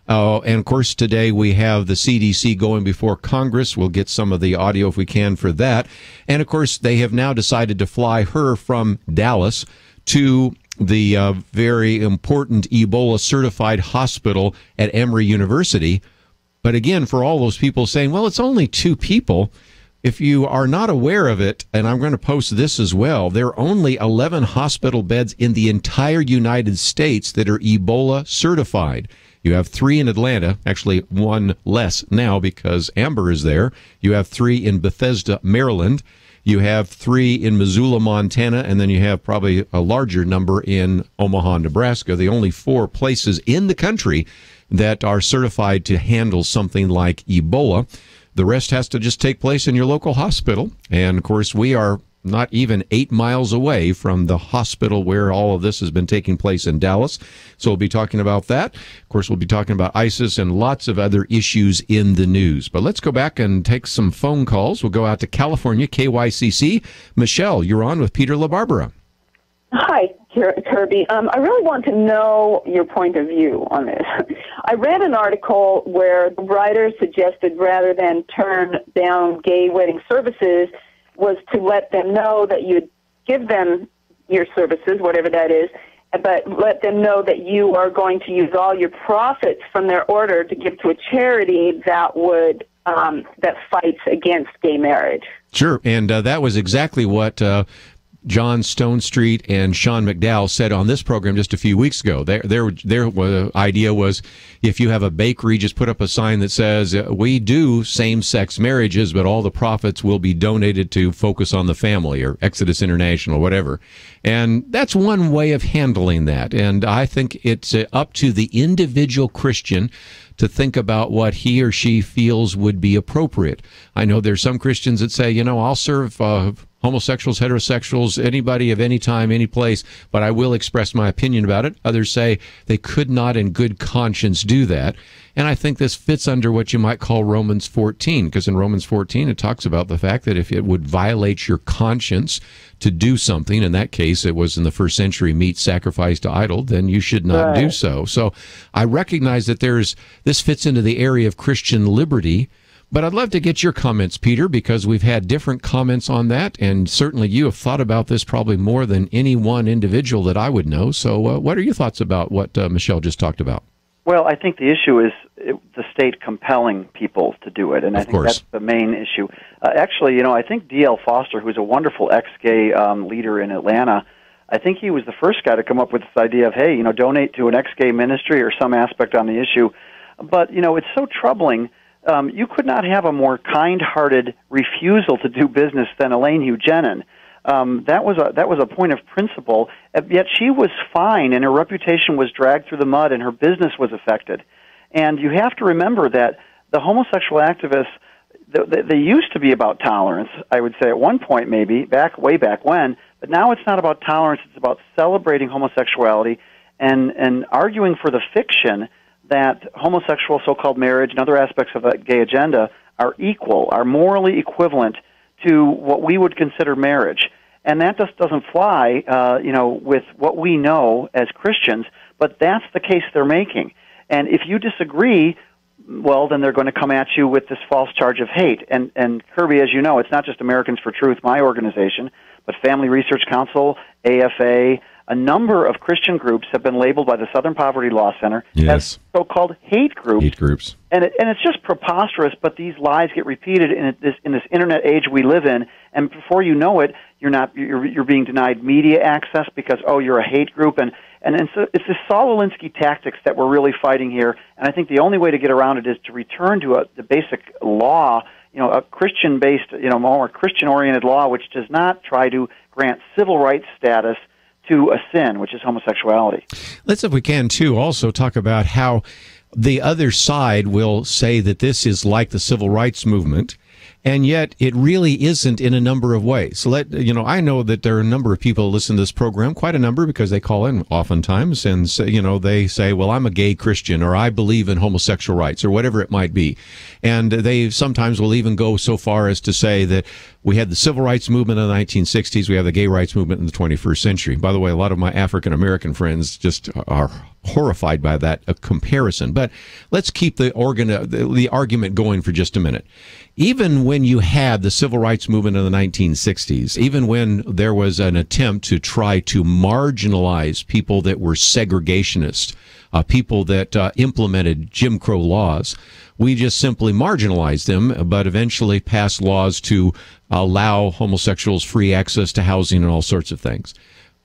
And of course, today we have the CDC going before Congress. We'll get some of the audio if we can for that. And of course, they have now decided to fly her from Dallas to the very important Ebola certified hospital at Emory University. But again, for all those people saying, well, it's only 2 people. If you are not aware of it, and I'm going to post this as well, there are only 11 hospital beds in the entire United States that are Ebola certified. You have 3 in Atlanta, actually 1 less now because Amber is there. You have 3 in Bethesda, Maryland. You have 3 in Missoula, Montana, and then you have probably a larger number in Omaha, Nebraska. The only 4 places in the country that are certified to handle something like Ebola. The rest has to just take place in your local hospital. And, of course, we are not even 8 miles away from the hospital where all of this has been taking place in Dallas. So we'll be talking about that. Of course, we'll be talking about ISIS and lots of other issues in the news. But let's go back and take some phone calls. We'll go out to California, KYCC. Michelle, you're on with Peter LaBarbera. Hi, Kerby. I really want to know your point of view on this. I read an article where the writer suggested rather than turn down gay wedding services was to let them know that you'd give them your services, whatever that is, but let them know that you are going to use all your profits from their order to give to a charity that would that fights against gay marriage. Sure, and that was exactly what John Stonestreet and Sean McDowell said on this program just a few weeks ago. Their idea was, if you have a bakery, just put up a sign that says, we do same-sex marriages, but all the profits will be donated to Focus on the Family or Exodus International, whatever. And that's one way of handling that. And I think it's up to the individual Christian to think about what he or she feels would be appropriate. I know there's some Christians that say, I'll serve homosexuals, heterosexuals, anybody of any time, any place, but I will express my opinion about it. Others say they could not in good conscience do that. And I think this fits under what you might call Romans 14, because in Romans 14 it talks about the fact that if it would violate your conscience to do something, in that case it was in the first century meat sacrificed to idol, then you should not do so. So I recognize that this fits into the area of Christian liberty. But I'd love to get your comments, Peter, because we've had different comments on that, and certainly you have thought about this probably more than any one individual that I would know. So what are your thoughts about what Michelle just talked about? Well, I think the issue is the state compelling people to do it, and I think that's the main issue. Actually, I think D.L. Foster, who's a wonderful ex-gay leader in Atlanta, I think he was the first guy to come up with this idea of, hey, donate to an ex-gay ministry or some aspect on the issue. But, it's so troubling. You could not have a more kind-hearted refusal to do business than Elaine Hugenin. That was a point of principle. Yet she was fine, and her reputation was dragged through the mud, and her business was affected. And you have to remember that the homosexual activists, they used to be about tolerance. I would say at one point, maybe way back when. But now it's not about tolerance. It's about celebrating homosexuality and arguing for the fiction that homosexual so-called marriage and other aspects of the gay agenda are equal, are morally equivalent to what we would consider marriage. And that just doesn't fly, with what we know as Christians, but that's the case they're making. And if you disagree, well, then they're going to come at you with this false charge of hate. And Kerby, as you know, it's not just Americans for Truth, my organization, but Family Research Council, AFA, a number of Christian groups have been labeled by the Southern Poverty Law Center as so-called hate groups. Hate groups. And it's just preposterous, but these lies get repeated in this internet age we live in, and before you know it, you're being denied media access because, you're a hate group, and so it's this Saul Alinsky tactics that we're really fighting here, and I think the only way to get around it is to return to the basic law, a Christian-based, more Christian-oriented law, which does not try to grant civil rights status to a sin, which is homosexuality. Let's, if we can, too, also talk about how the other side will say that this is like the civil rights movement, and yet it really isn't in a number of ways. So I know that there are a number of people who listen to this program, quite a number, because they call in oftentimes and say, they say, well, I'm a gay Christian, or I believe in homosexual rights, or whatever it might be. And they sometimes will even go so far as to say that we had the civil rights movement in the 1960s, we have the gay rights movement in the 21st century. By the way, a lot of my African-American friends just are horrified by that comparison. But let's keep the argument going for just a minute. Even when you had the civil rights movement in the 1960s, even when there was an attempt to try to marginalize people that were segregationists, people that implemented Jim Crow laws, we just simply marginalized them, but eventually passed laws to allow homosexuals free access to housing and all sorts of things.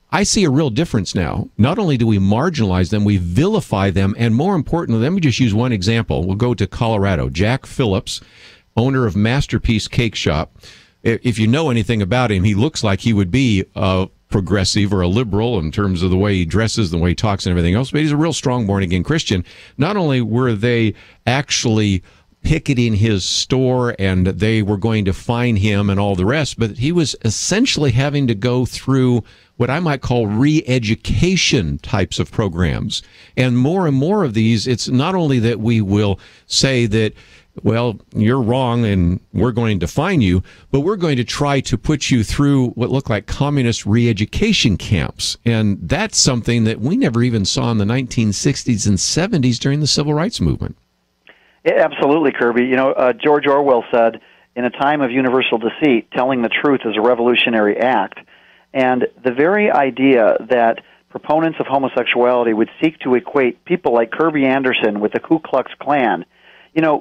I see a real difference now. Not only do we marginalize them, we vilify them, and more importantly, let me just use one example. We'll go to Colorado. Jack Phillips, owner of Masterpiece Cake Shop. If you know anything about him, he looks like he would be a progressive or a liberal in terms of the way he dresses, the way he talks and everything else, but he's a real strong born-again Christian. Not only were they actually picketing his store and they were going to fine him and all the rest, but he was essentially having to go through what I might call re-education types of programs. And more of these, it's not only that we will say that, well, you're wrong and we're going to fine you, but we're going to try to put you through what look like communist re-education camps. And that's something that we never even saw in the 1960s and 70s during the civil rights movement. Yeah, absolutely, Kerby. George Orwell said, in a time of universal deceit, telling the truth is a revolutionary act. And the very idea that proponents of homosexuality would seek to equate people like Kerby Anderson with the Ku Klux Klan,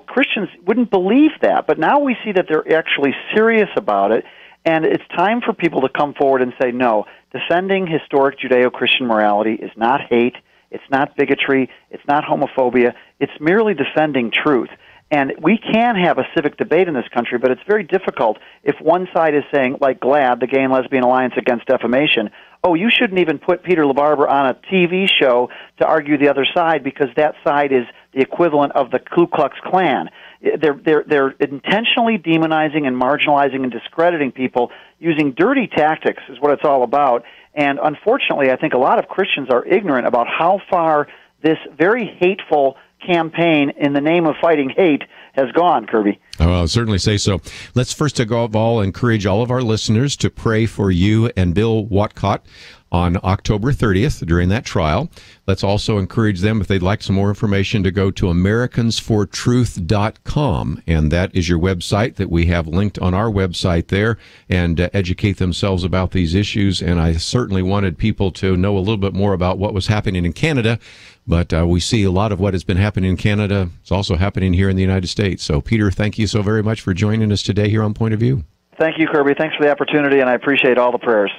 Christians wouldn't believe that. But now we see that they're actually serious about it, and it's time for people to come forward and say, no, defending historic Judeo-Christian morality is not hate, it's not bigotry, it's not homophobia, it's merely defending truth. And we can have a civic debate in this country, but it's very difficult if one side is saying, like GLAAD, the Gay and Lesbian Alliance Against Defamation, oh, you shouldn't even put Peter LaBarbera on a TV show to argue the other side because that side is the equivalent of the Ku Klux Klan. They're intentionally demonizing and marginalizing and discrediting people using dirty tactics is what it's all about. And unfortunately, I think a lot of Christians are ignorant about how far this very hateful campaign in the name of fighting hate has gone, Kerby. Oh, I'll certainly say so. Let's first of all encourage all of our listeners to pray for you and Bill Watcott on October 30th during that trial. Let's also encourage them, if they'd like some more information, to go to americansfortruth.com, and that is your website that we have linked on our website there, and educate themselves about these issues. And I certainly wanted people to know a little bit more about what was happening in Canada, but we see a lot of what has been happening in Canada. It's also happening here in the United States. So, Peter, thank you so very much for joining us today here on Point of View. Thank you, Kerby. Thanks for the opportunity, and I appreciate all the prayers.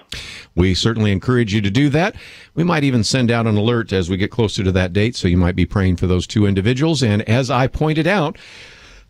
We certainly encourage you to do that. We might even send out an alert as we get closer to that date, so you might be praying for those two individuals. And as I pointed out,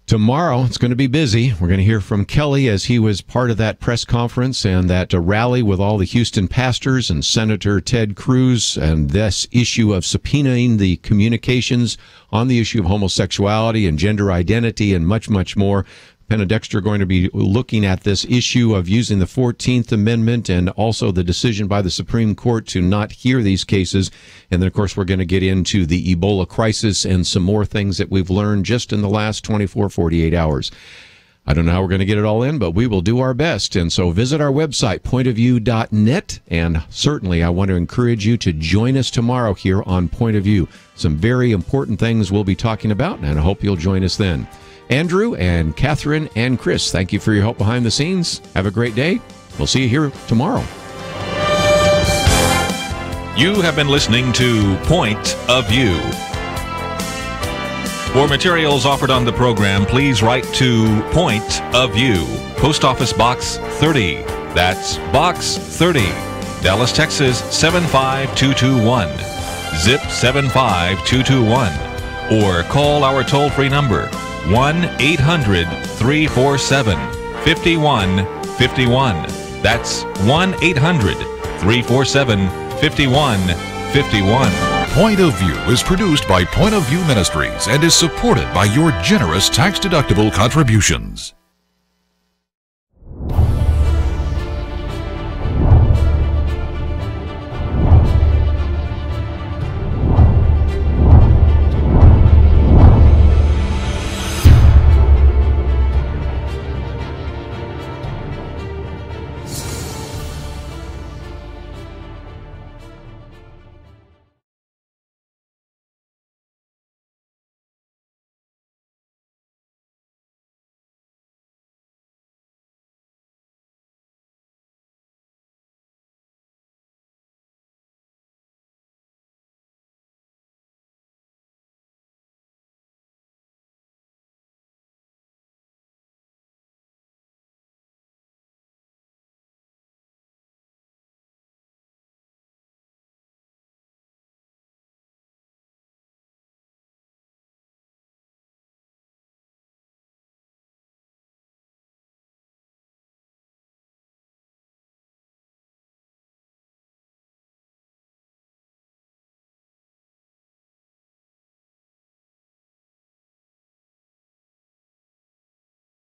tomorrow it's going to be busy. We're going to hear from Kelly as he was part of that press conference and that rally with all the Houston pastors and Senator Ted Cruz, and this issue of subpoenaing the communications on the issue of homosexuality and gender identity and much, much more. Penn and Dexter are going to be looking at this issue of using the 14th Amendment and also the decision by the Supreme Court to not hear these cases. And then, of course, we're going to get into the Ebola crisis and some more things that we've learned just in the last 48 hours. I don't know how we're going to get it all in, but we will do our best. And so visit our website, pointofview.net. And certainly I want to encourage you to join us tomorrow here on Point of View. Some very important things we'll be talking about, and I hope you'll join us then. Andrew and Catherine and Chris, thank you for your help behind the scenes. Have a great day. We'll see you here tomorrow. You have been listening to Point of View. For materials offered on the program, please write to Point of View, Post Office Box 30. That's Box 30, Dallas, Texas 75221. Zip 75221. Or call our toll-free number 1-800-347-5151. That's 1-800-347-5151. Point of View is produced by Point of View Ministries and is supported by your generous tax-deductible contributions.